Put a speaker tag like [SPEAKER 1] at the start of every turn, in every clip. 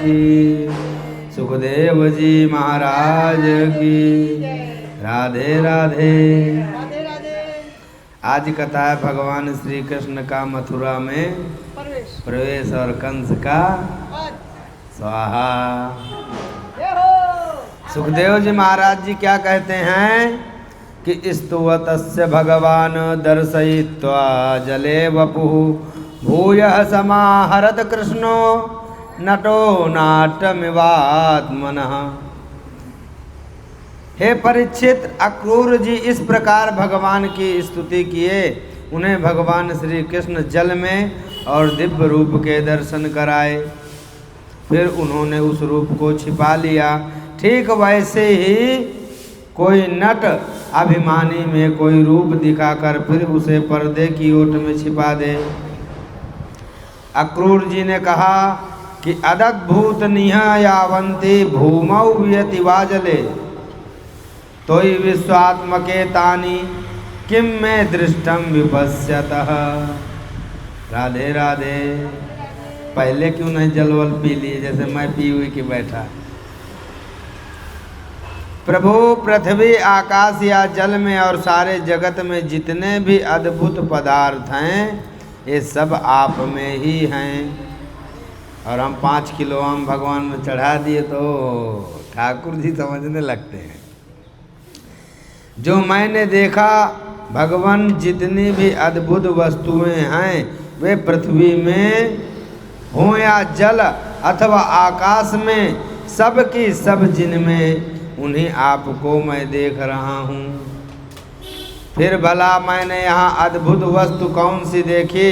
[SPEAKER 1] की, सुखदेव जी महाराज की। राधे राधे। आज कथा है भगवान श्री कृष्ण का मथुरा में प्रवेश और कंस का स्वाहा। सुखदेव जी महाराज जी क्या कहते हैं कि स्तुवतस्य भगवान दर्शयित्वा जले वपुः भूयः समाहरत कृष्णो नटो नाट्यमिवात्मनः। हे परीक्षित, अक्रूर जी इस प्रकार भगवान की स्तुति किए। उन्हें भगवान श्री कृष्ण जल में और दिव्य रूप के दर्शन कराए। फिर उन्होंने उस रूप को छिपा लिया। ठीक वैसे ही कोई नट अभिमानी में कोई रूप दिखाकर फिर उसे पर्दे की ओट में छिपा दे। अक्रूर जी ने कहा कि अदद्भूत निहयावन्ति भूमौ वियति वाजले तोयि विश्वात्मके तानि किम में दृष्टम विपश्यतः। राधे राधे। पहले क्यों नहीं जलवल पी लिए जैसे मैं पी हुई कि बैठा। प्रभु, पृथ्वी आकाश या जल में और सारे जगत में जितने भी अद्भुत पदार्थ हैं ये सब आप में ही हैं। और हम 5 किलो आम भगवान में चढ़ा दिए तो ठाकुर जी समझने लगते हैं। जो मैंने देखा भगवान जितनी भी अद्भुत वस्तुएं हैं वे पृथ्वी में हो या जल अथवा आकाश में सब की सब जिनमें उन्हीं आपको मैं देख रहा हूँ। फिर भला मैंने यहाँ अद्भुत वस्तु कौन सी देखी।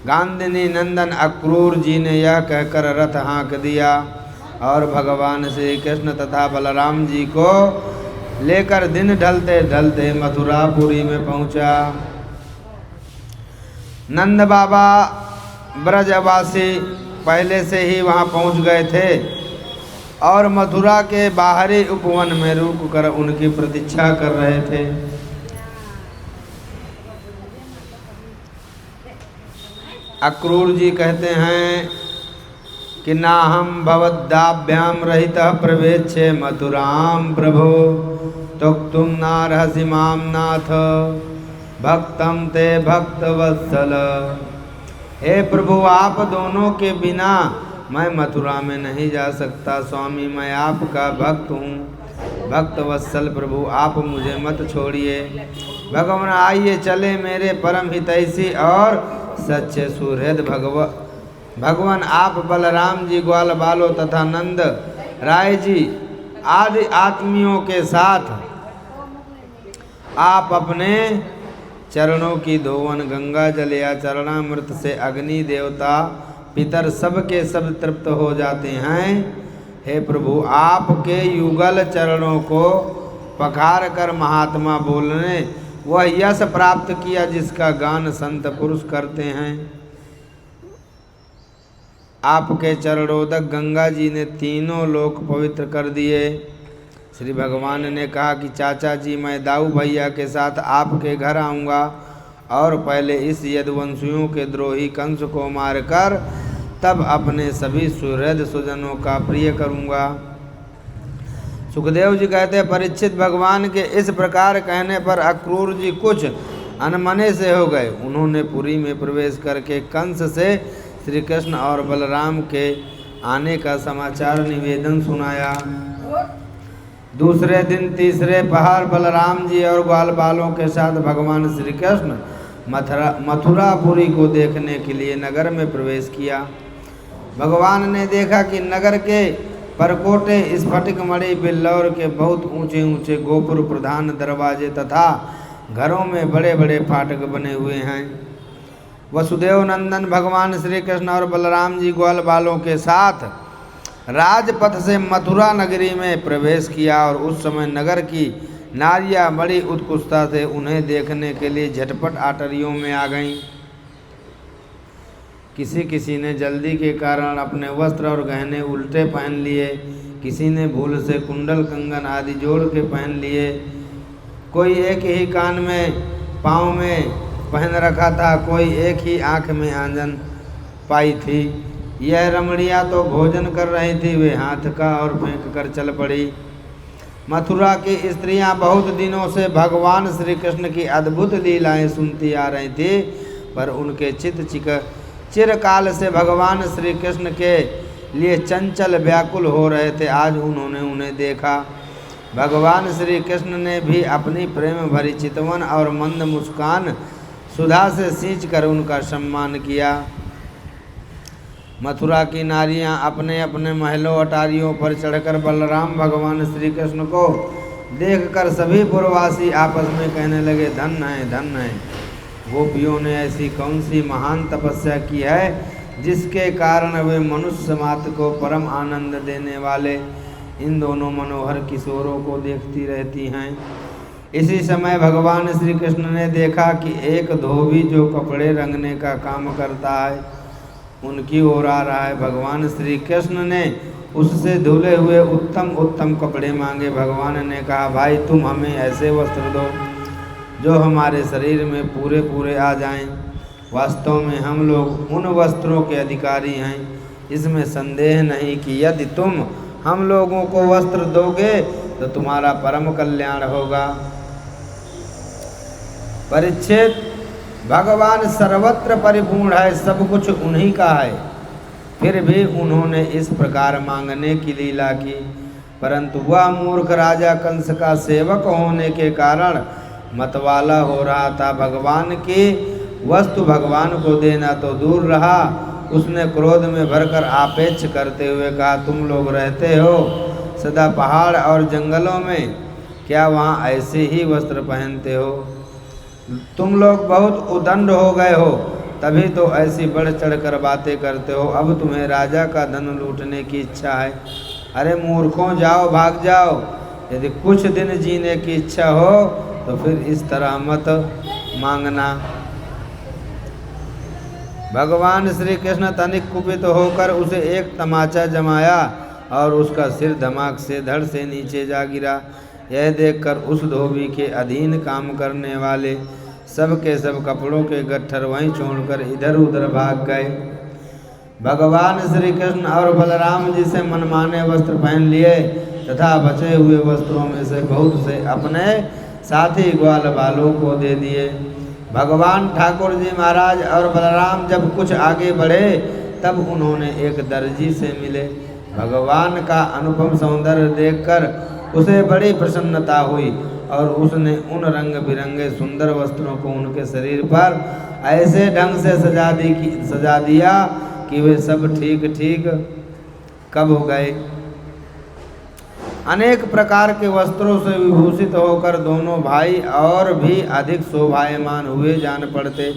[SPEAKER 1] गांधिनी नंदन अक्रूर जी ने यह कहकर रथ हाँक दिया और भगवान श्री कृष्ण तथा बलराम जी को लेकर दिन ढलते ढलते मथुरापुरी में पहुँचा। नंद बाबा ब्रजवासी पहले से ही वहाँ पहुँच गए थे और मथुरा के बाहरी उपवन में रुककर उनकी प्रतीक्षा कर रहे थे। अक्रूर जी कहते हैं कि ना हम भवद्दाभ्याम रहितः प्रवेश्य मथुराम प्रभो तुक्तुम नारहसि माम नाथ भक्तम ते भक्तवत्सल। हे प्रभु, आप दोनों के बिना मैं मथुरा में नहीं जा सकता। स्वामी, मैं आपका भक्त हूँ। भक्त वत्सल प्रभु, आप मुझे मत छोड़िए। भगवान, आइए चले मेरे परम हितैषी और सच्चे सुहृद भगवान, आप बलराम जी, ग्वाल बालों तथा नंद राय जी आदि आत्मियों के साथ आप अपने चरणों की धोवन गंगा जल या चरणामृत से अग्नि देवता पितर सब के सब तृप्त हो जाते हैं। हे प्रभु, आपके युगल चरणों को पखार कर महात्मा बोलने वह यश प्राप्त किया जिसका गान संत पुरुष करते हैं। आपके चरणोदक गंगा जी ने तीनों लोक पवित्र कर दिए। श्री भगवान ने कहा कि चाचा जी, मैं दाऊ भैया के साथ आपके घर आऊँगा और पहले इस यदुवंशियों के द्रोही कंस को मारकर तब अपने सभी सुहृद सुजनों का प्रिय करूँगा। सुखदेव जी कहते हैं, परीक्षित, भगवान के इस प्रकार कहने पर अक्रूर जी कुछ अनमने से हो गए। उन्होंने पुरी में प्रवेश करके कंस से श्री कृष्ण और बलराम के आने का समाचार निवेदन सुनाया। दूसरे दिन तीसरे पहर बलराम जी और ग्वाल बालों के साथ भगवान श्री कृष्ण मथुरापुरी को देखने के लिए नगर में प्रवेश किया। भगवान ने देखा कि नगर के परकोटे स्फटिक मणि बिल्लौर के बहुत ऊंचे ऊंचे गोपुर प्रधान दरवाजे तथा घरों में बड़े बड़े फाटक बने हुए हैं। वसुदेव नंदन भगवान श्री कृष्ण और बलराम जी ग्वाल बालों के साथ राजपथ से मथुरा नगरी में प्रवेश किया और उस समय नगर की नारियां बड़ी उत्कुष्टता से उन्हें देखने के लिए झटपट आटरियों में आ गईं। किसी किसी ने जल्दी के कारण अपने वस्त्र और गहने उल्टे पहन लिए, किसी ने भूल से कुंडल कंगन आदि जोड़ के पहन लिए, कोई एक ही कान में पाँव में पहन रखा था, कोई एक ही आँख में आंजन पाई थी। यह रमणियाँ तो भोजन कर रही थी, वे हाथ का और फेंक कर चल पड़ी। मथुरा की स्त्रियां बहुत दिनों से भगवान श्री कृष्ण की अद्भुत लीलाएं सुनती आ रही थी, पर उनके चिरकाल से भगवान श्री कृष्ण के लिए चंचल व्याकुल हो रहे थे। आज उन्होंने उन्हें देखा। भगवान श्री कृष्ण ने भी अपनी प्रेम भरी चितवन और मंद मुस्कान सुधा से सींच कर उनका सम्मान किया। मथुरा की नारियां अपने अपने महलों अटारियों पर चढ़कर बलराम भगवान श्री कृष्ण को देखकर सभी पुरवासी आपस में कहने लगे, धन्य है, धन्य है। गोपियों ने ऐसी कौन सी महान तपस्या की है जिसके कारण वे मनुष्य मात्र को परम आनंद देने वाले इन दोनों मनोहर किशोरों को देखती रहती हैं। इसी समय भगवान श्री कृष्ण ने देखा कि एक धोबी जो कपड़े रंगने का काम करता है उनकी ओर आ रहा है। भगवान श्री कृष्ण ने उससे धुले हुए उत्तम उत्तम कपड़े मांगे। भगवान ने कहा, भाई तुम हमें ऐसे वस्त्र दो जो हमारे शरीर में पूरे पूरे आ जाएं। वास्तव में हम लोग उन वस्त्रों के अधिकारी हैं। इसमें संदेह नहीं कि यदि तुम हम लोगों को वस्त्र दोगे तो तुम्हारा परम कल्याण होगा। परीक्षित, भगवान सर्वत्र परिपूर्ण है, सब कुछ उन्हीं का है। फिर भी उन्होंने इस प्रकार मांगने की लीला की, परंतु वह मूर्ख राजा कंस का सेवक होने के कारण मतवाला हो रहा था। भगवान की वस्तु भगवान को देना तो दूर रहा, उसने क्रोध में भरकर आपेक्ष करते हुए कहा, तुम लोग रहते हो सदा पहाड़ और जंगलों में, क्या वहाँ ऐसे ही वस्त्र पहनते हो? तुम लोग बहुत उदंड हो गए हो, तभी तो ऐसी बढ़ चढ़ कर बातें करते हो। अब तुम्हें राजा का धन लूटने की इच्छा है। अरे मूर्खों, जाओ, भाग जाओ। यदि कुछ दिन जीने की इच्छा हो तो फिर इस तरह मत मांगना। भगवान श्री कृष्ण तनिक कुपित होकर उसे एक तमाचा जमाया और उसका सिर धमाक से धड़ से नीचे जा गिरा। यह देखकर उस धोबी के अधीन काम करने वाले सब के सब कपड़ों के गट्ठर वहीं छोड़कर इधर उधर भाग गए। भगवान श्री कृष्ण और बलराम जी से मनमाने वस्त्र पहन लिए तथा बचे हुए वस्त्रों में से बहुत से अपने साथी ग्वाल बालों को दे दिए। भगवान ठाकुर जी महाराज और बलराम जब कुछ आगे बढ़े तब उन्होंने एक दर्जी से मिले। भगवान का अनुपम सौंदर्य देखकर उसे बड़ी प्रसन्नता हुई और उसने उन रंग बिरंगे सुंदर वस्त्रों को उनके शरीर पर ऐसे ढंग से सजा दिया कि वे सब ठीक ठीक कब हो गए। अनेक प्रकार के वस्त्रों से विभूषित होकर दोनों भाई और भी अधिक शोभायमान हुए जान पड़ते।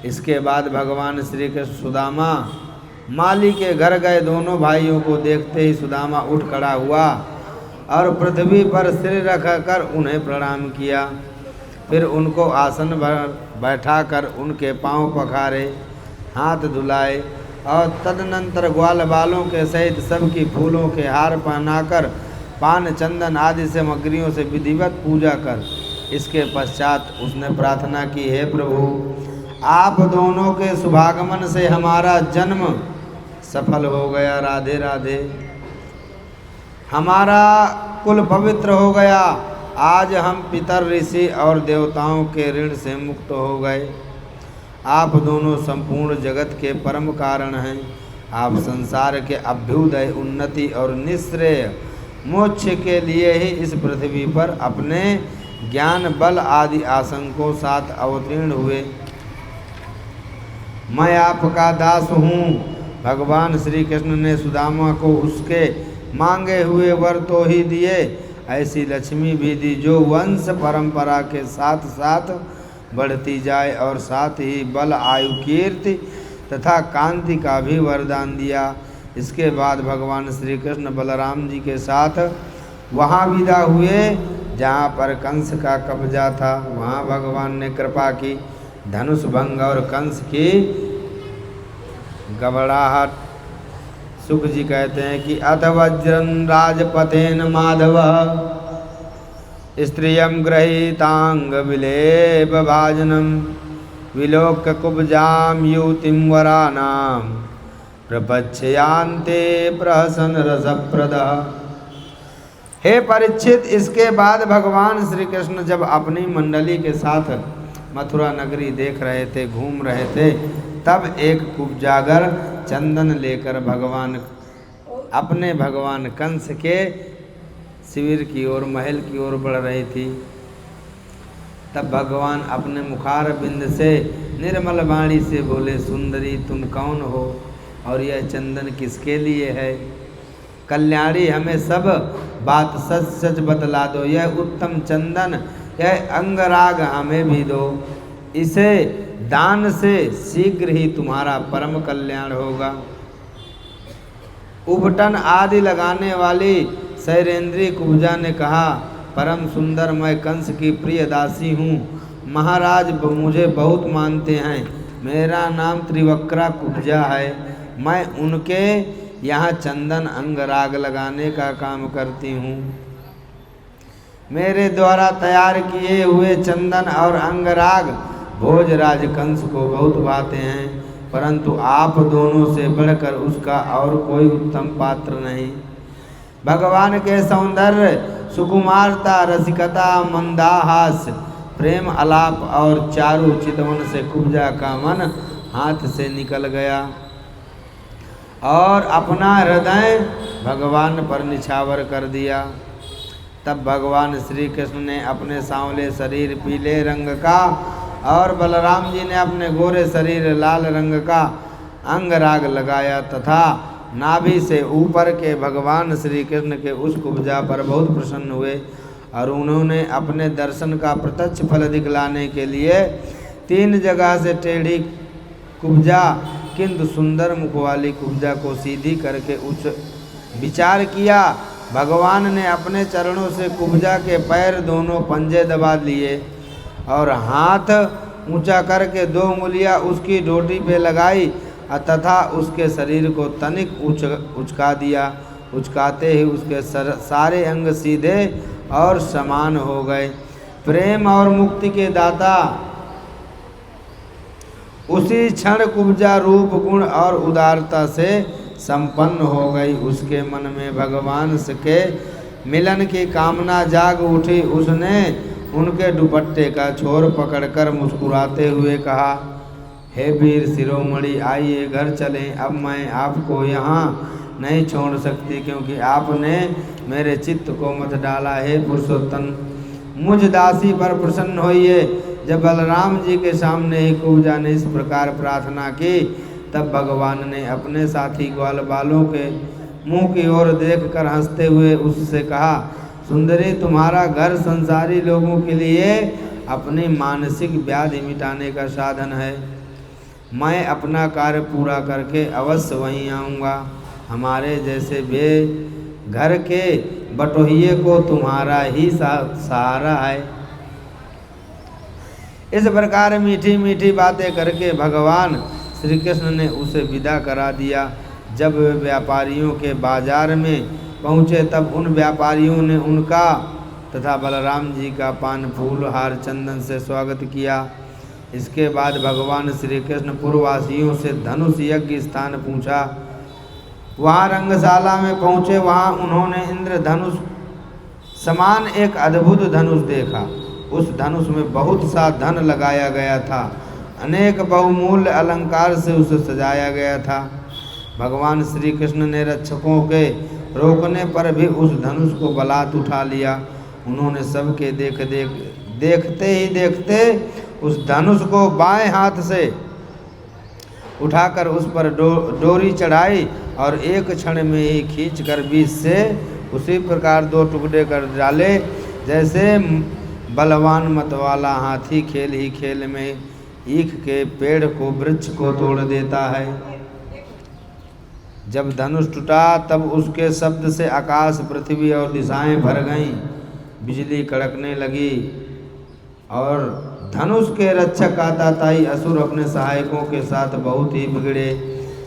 [SPEAKER 1] इसके बाद भगवान श्री कृष्ण सुदामा माली के घर गए। दोनों भाइयों को देखते ही सुदामा उठ खड़ा हुआ और पृथ्वी पर सिर रखकर उन्हें प्रणाम किया। फिर उनको आसन पर बैठाकर उनके पांव पखारे, हाथ धुलाए और तदनंतर ग्वाल बालों के सहित सबकी फूलों के हार पहनाकर पान चंदन आदि सामग्रियों से विधिवत पूजा कर इसके पश्चात उसने प्रार्थना की, हे प्रभु, आप दोनों के शुभागमन से हमारा जन्म सफल हो गया। राधे राधे। हमारा कुल पवित्र हो गया। आज हम पितर, ऋषि और देवताओं के ऋण से मुक्त हो गए। आप दोनों संपूर्ण जगत के परम कारण हैं। आप संसार के अभ्युदय, उन्नति और निश्रेय मोक्ष के लिए ही इस पृथ्वी पर अपने ज्ञान बल आदि आसंकों साथ अवतीर्ण हुए। मैं आपका दास हूँ। भगवान श्री कृष्ण ने सुदामा को उसके मांगे हुए वर तो ही दिए, ऐसी लक्ष्मी भी दी जो वंश परंपरा के साथ साथ बढ़ती जाए और साथ ही बल, आयु, कीर्ति तथा कांति का भी वरदान दिया। इसके बाद भगवान श्री कृष्ण बलराम जी के साथ वहाँ विदा हुए जहाँ पर कंस का कब्जा था। वहाँ भगवान ने कृपा की, धनुष भंग और कंस की घबराहट। सुख जी कहते हैं कि अथ वज्रं राजपथेन माधव स्त्रियं गृहीतांग विलेप भाजनम विलोक्य कुब्जां युतिं वरानां प्रपच्छयान्ते प्रहसन रसप्रदः। हे परीक्षित, इसके बाद भगवान श्री कृष्ण जब अपनी मंडली के साथ मथुरा नगरी देख रहे थे, घूम रहे थे, तब एक कुब्जागर चंदन लेकर अपने भगवान कंस के शिविर की ओर, महल की ओर बढ़ रही थी। तब भगवान अपने मुखार बिंद से निर्मल वाणी से बोले, सुंदरी तुम कौन हो और यह चंदन किसके लिए है? कल्याणी, हमें सब बात सच सच बतला दो। यह उत्तम चंदन, यह अंगराग हमें भी दो। इसे दान से शीघ्र ही तुम्हारा परम कल्याण होगा। उबटन आदि लगाने वाली शैरेंद्री कुब्जा ने कहा, परम सुंदर, मैं कंस की प्रिय दासी हूँ। महाराज मुझे बहुत मानते हैं। मेरा नाम त्रिवक्रा कुब्जा है। मैं उनके यहाँ चंदन अंगराग लगाने का काम करती हूँ। मेरे द्वारा तैयार किए हुए चंदन और अंगराग भोजराज कंस को बहुत भाते हैं, परंतु आप दोनों से बढ़कर उसका और कोई उत्तम पात्र नहीं। भगवान के सौंदर्य, सुकुमारता, रसिकता, मंदाहास, प्रेम आलाप और चारु चितवन से कुब्जा का मन हाथ से निकल गया और अपना हृदय भगवान पर निछावर कर दिया। तब भगवान श्री कृष्ण ने अपने सांवले शरीर पीले रंग का और बलराम जी ने अपने गोरे शरीर लाल रंग का अंगराग लगाया तथा नाभि से ऊपर के भगवान श्री कृष्ण के उस कुब्जा पर बहुत प्रसन्न हुए और उन्होंने अपने दर्शन का प्रत्यक्ष फल दिखलाने के लिए 3 जगह से टेढ़ी कुब्जा किंतु सुंदर मुख वाली कुब्जा को सीधी करके उस विचार किया। भगवान ने अपने चरणों से कुब्जा के पैर दोनों पंजे दबा लिए और हाथ ऊंचा करके 2 उंगलियां उसकी डोटी पे लगाई तथा उसके शरीर को तनिक उचका दिया। उचकाते ही उसके सारे अंग सीधे और समान हो गए। प्रेम और मुक्ति के दाता उसी क्षण कुब्जा रूप, गुण और उदारता से संपन्न हो गई। उसके मन में भगवान के मिलन की कामना जाग उठी। उसने उनके दुपट्टे का छोर पकड़कर मुस्कुराते हुए कहा, हे वीर शिरोमणि, आइए घर चलें। अब मैं आपको यहाँ नहीं छोड़ सकती, क्योंकि आपने मेरे चित्त को मत डाला। हे पुरुषोत्तम, मुझ दासी पर प्रसन्न होइए। जब बलराम जी के सामने ही कुब्जा ने इस प्रकार प्रार्थना की, तब भगवान ने अपने साथी ग्वाल बालों के मुंह की ओर देखकर हंसते हुए उससे कहा, सुंदरी, तुम्हारा घर संसारी लोगों के लिए अपनी मानसिक व्याधि मिटाने का साधन है। मैं अपना कार्य पूरा करके अवश्य वहीं आऊँगा। हमारे जैसे बे घर के बटोहिए को तुम्हारा ही सहारा है। इस प्रकार मीठी मीठी बातें करके भगवान श्री कृष्ण ने उसे विदा करा दिया। जब वे व्यापारियों के बाजार में पहुँचे, तब उन व्यापारियों ने उनका तथा बलराम जी का पान फूल हार चंदन से स्वागत किया। इसके बाद भगवान श्री कृष्ण पूर्ववासियों से धनुष यज्ञ स्थान पूछा। वहाँ रंगशाला में पहुँचे। वहाँ उन्होंने इंद्रधनुष समान एक अद्भुत धनुष देखा। उस धनुष में बहुत सा धन लगाया गया था। अनेक बहुमूल्य अलंकार से उसे सजाया गया था। भगवान श्री कृष्ण ने रक्षकों के रोकने पर भी उस धनुष को बलात् उठा लिया। उन्होंने सबके देखते ही देखते उस धनुष को बाएं हाथ से उठाकर उस पर डोरी चढ़ाई और एक क्षण में ही खींचकर बीच से उसी प्रकार 2 टुकड़े कर डाले, जैसे बलवान मतवाला हाथी खेल ही खेल में ईख के पेड़ को, वृक्ष को तोड़ देता है। जब धनुष टूटा, तब उसके शब्द से आकाश, पृथ्वी और दिशाएं भर गईं। बिजली कड़कने लगी और धनुष के रक्षक आताताई असुर अपने सहायकों के साथ बहुत ही बिगड़े।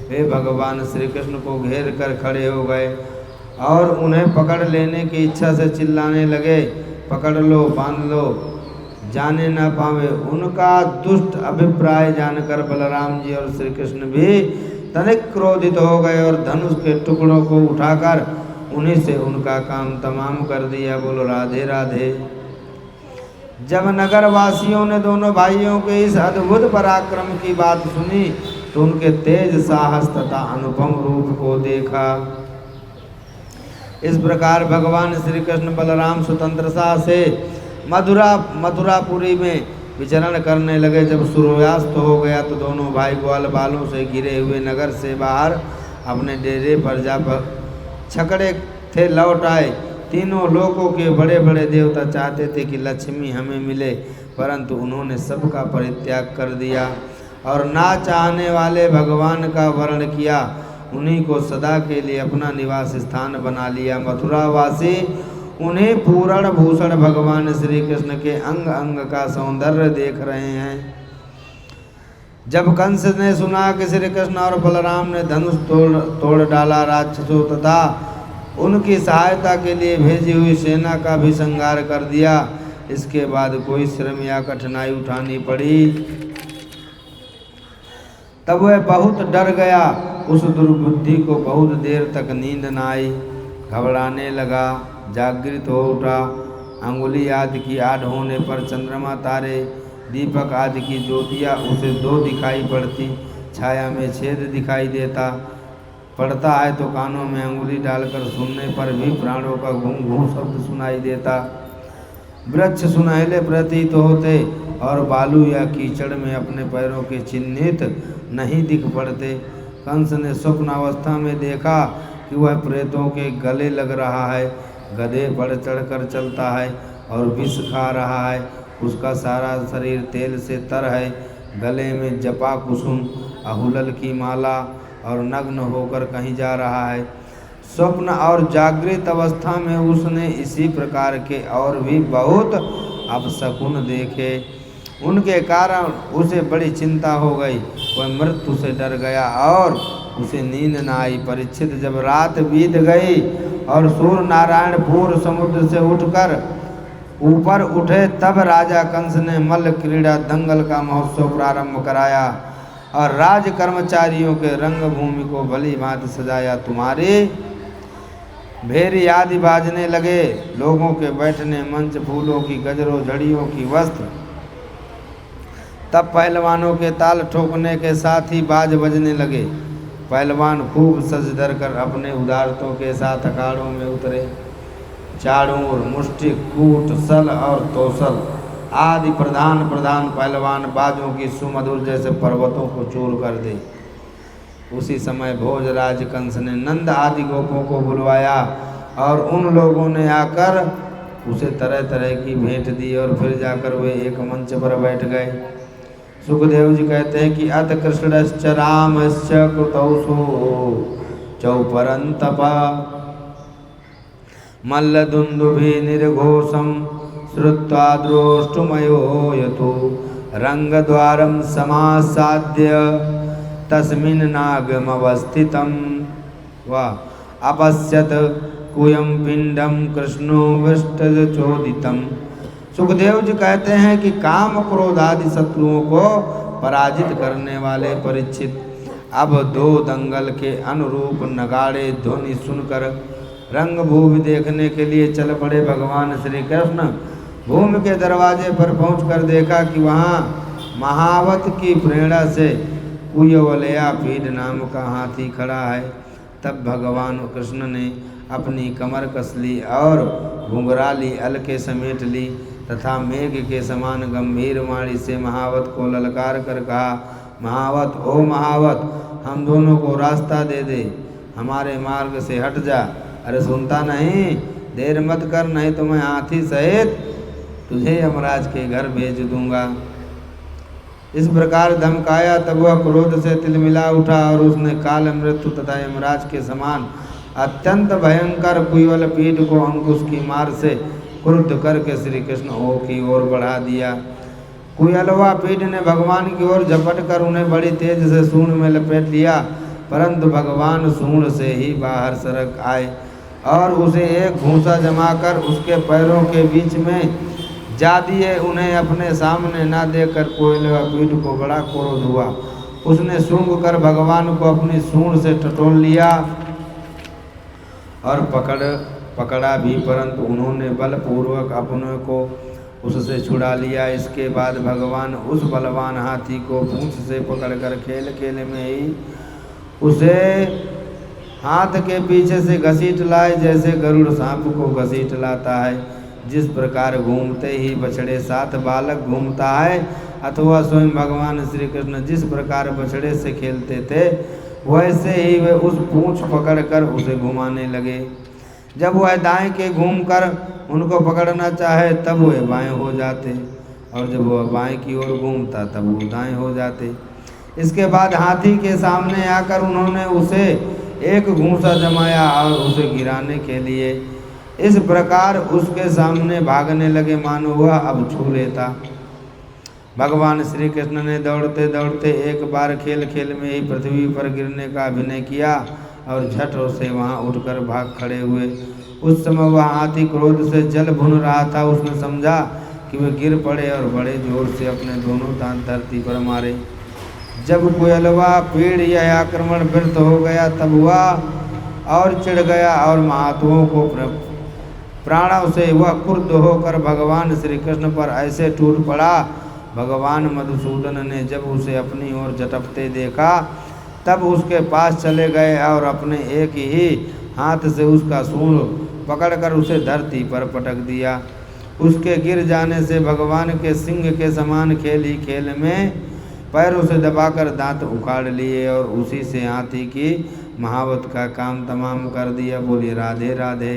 [SPEAKER 1] वे भगवान श्री कृष्ण को घेर कर खड़े हो गए और उन्हें पकड़ लेने की इच्छा से चिल्लाने लगे, पकड़ लो, बांध लो, जाने न पावे। उनका दुष्ट अभिप्राय जानकर बलराम जी और श्री कृष्ण भी तनिक क्रोधित हो गए और धनुष के टुकड़ों को उठाकर उन्हीं से उनका काम तमाम कर दिया। बोलो राधे राधे। जब नगर वासियों ने दोनों भाइयों के इस अद्भुत पराक्रम की बात सुनी तो उनके तेज साहस तथा अनुपम रूप को देखा। इस प्रकार भगवान श्री कृष्ण बलराम स्वतंत्रता से मथुरापुरी में विचरण करने लगे। जब सूर्यास्त हो गया तो दोनों भाई ग्वाल बालों से घिरे हुए नगर से बाहर अपने डेरे पर जा छकड़े थे लौट आए। तीनों लोकों के बड़े बड़े देवता चाहते थे कि लक्ष्मी हमें मिले, परंतु उन्होंने सबका परित्याग कर दिया और ना चाहने वाले भगवान का वर्ण किया। उन्हीं को सदा के लिए अपना निवास स्थान बना लिया। मथुरावासी उन्हें पूर्ण भूषण भगवान श्री कृष्ण के अंग अंग का सौंदर्य देख रहे हैं। जब कंस ने सुना कि श्री कृष्ण और बलराम ने धनुष तोड़ डाला, राक्षसों तथा उनकी सहायता के लिए भेजी हुई सेना का भी संहार कर दिया, इसके बाद कोई श्रम या कठिनाई उठानी पड़ी, तब वह बहुत डर गया। उस दुर्बुद्धि को बहुत देर तक नींद न आई, घबराने लगा, जागृत हो उठा। अंगुली आदि की आड़ होने पर चंद्रमा, तारे, दीपक आदि की ज्योतियाँ उसे दो दिखाई पड़ती। छाया में छेद दिखाई देता पड़ता है तो कानों में अंगुली डालकर सुनने पर भी प्राणों का घूं घूं शब्द सुनाई देता। वृक्ष सुनहले प्रतीत होते और बालू या कीचड़ में अपने पैरों के चिन्हित नहीं दिख पड़ते। कंस ने स्वप्न अवस्था में देखा कि वह प्रेतों के गले लग रहा है, गधे पर चढ़कर चलता है और विष खा रहा है। उसका सारा शरीर तेल से तर है, गले में जपा कुसुम अहुलल की माला और नग्न होकर कहीं जा रहा है। स्वप्न और जागृत अवस्था में उसने इसी प्रकार के और भी बहुत अपशकुन देखे। उनके कारण उसे बड़ी चिंता हो गई, वह मृत्यु से डर गया और उसे नींद न आई। परीक्षित, जब रात बीत गई और सूर्य नारायण पूर्व समुद्र से उठकर ऊपर उठे, तब राजा कंस ने मल्ल क्रीड़ा दंगल का महोत्सव प्रारंभ कराया और राज कर्मचारियों के रंगभूमि को भली भांति सजाया। तुम्हारे भेरी आदि बाजने लगे, लोगों के बैठने मंच, फूलों की गजरों, झड़ियों की वस्त्र। तब पहलवानों के ताल ठोकने के साथ ही बाज बजने लगे। पहलवान खूब सज धर कर अपने उदारतों के साथ अखाड़ों में उतरे। चाड़ूर, मुष्टिक, कूट, सल और तोसल आदि प्रधान पहलवान बाजों की सुमधुर जैसे पर्वतों को चूर कर दे। उसी समय भोजराज कंस ने नंद आदि गोपों को बुलवाया और उन लोगों ने आकर उसे तरह तरह की भेंट दी और फिर जाकर वे एक मंच पर बैठ गए। सुखदेव जी कहते हैं कि अत कृष्णश्च रामश्च कृतौसो चौपरंतपा मल्लदुन्दुभि निर्घोषम श्रुत्वा द्रोष्टुमयो यतो रंगद्वारं समासाद्य तस्मिन् नागमवस्थितं वा अपश्यत कुयं पिंडम कृष्णो विष्टचोदितम्। सुखदेव जी कहते हैं कि काम क्रोध आदि शत्रुओं को पराजित करने वाले परीक्षित अब दो दंगल के अनुरूप नगाड़े ध्वनि सुनकर रंगभूमि देखने के लिए चल पड़े। भगवान श्री कृष्ण भूमि के दरवाजे पर पहुंचकर देखा कि वहाँ महावत की प्रेरणा से कुयवलया पीड नाम का हाथी खड़ा है। तब भगवान कृष्ण ने अपनी कमर कस ली और घुंघराली अलके समेट ली तथा मेघ के समान गंभीर वाणी से महावत को ललकार कर कहा, महावत, ओ महावत, हम दोनों को रास्ता दे दे, हमारे मार्ग से हट जा। अरे सुनता नहीं, देर मत कर, नहीं तो मैं हाथी सहित तुझे यमराज के घर भेज दूंगा। इस प्रकार धमकाया। तब वह क्रोध से तिलमिला उठा और उसने काल मृत्यु तथा यमराज के समान अत्यंत भयंकर कुयवल पीठ को अंकुश की मार से क्रुद्ध करके श्री कृष्ण की ओर बढ़ा दिया। कुयलवा पीठ ने भगवान की ओर झपट कर उन्हें बड़ी तेज से सूंड में लपेट लिया, परंतु भगवान सूंड से ही बाहर सरक आए और उसे एक घूंसा जमाकर उसके पैरों के बीच में जा दिए। उन्हें अपने सामने ना देखकर कुयलवा पीठ को बड़ा क्रोध हुआ उसने सूंघ कर भगवान को अपनी सूंड से टटोल लिया और पकड़ा भी, परंतु उन्होंने बलपूर्वक अपने को उससे छुड़ा लिया। इसके बाद भगवान उस बलवान हाथी को पूंछ से पकड़कर खेल खेल में ही उसे हाथ के पीछे से घसीट लाए, जैसे गरुड़ सांप को घसीट लाता है। जिस प्रकार घूमते ही बछड़े साथ बालक घूमता है, अथवा स्वयं भगवान श्री कृष्ण जिस प्रकार बछड़े से खेलते थे, वैसे ही वे उस पूंछ पकड़कर उसे घुमाने लगे। जब वह दाएं के घूमकर उनको पकड़ना चाहे तब वह बाएं हो जाते, और जब वह बाएं की ओर घूमता तब वो दाएं हो जाते। इसके बाद हाथी के सामने आकर उन्होंने उसे एक घूंसा जमाया और उसे गिराने के लिए इस प्रकार उसके सामने भागने लगे मानो वह अब छू लेता। भगवान श्री कृष्ण ने दौड़ते दौड़ते एक बार खेल खेल में ही पृथ्वी पर गिरने का अभिनय किया और झट से वहां उठकर भाग खड़े हुए। उस समय वह हाथी क्रोध से जल भुन रहा था। उसने समझा कि वे गिर पड़े और बड़े जोर से अपने दोनों दांत धरती पर मारे। जब कोयलवा पेड़ यह आक्रमण व्यर्थ हो गया तब वह और चिढ़ गया और महात्माओं को प्राणों से वह क्रुद्ध होकर भगवान श्री कृष्ण पर ऐसे टूट पड़ा। भगवान मधुसूदन ने जब उसे अपनी ओर झटकते देखा तब उसके पास चले गए और अपने एक ही हाथ से उसका सूंड पकड़कर उसे धरती पर पटक दिया। उसके गिर जाने से भगवान के सिंह के समान खेल ही खेल में पैरों से दबाकर दांत उखाड़ लिए और उसी से हाथी की महावत का काम तमाम कर दिया। बोली राधे राधे।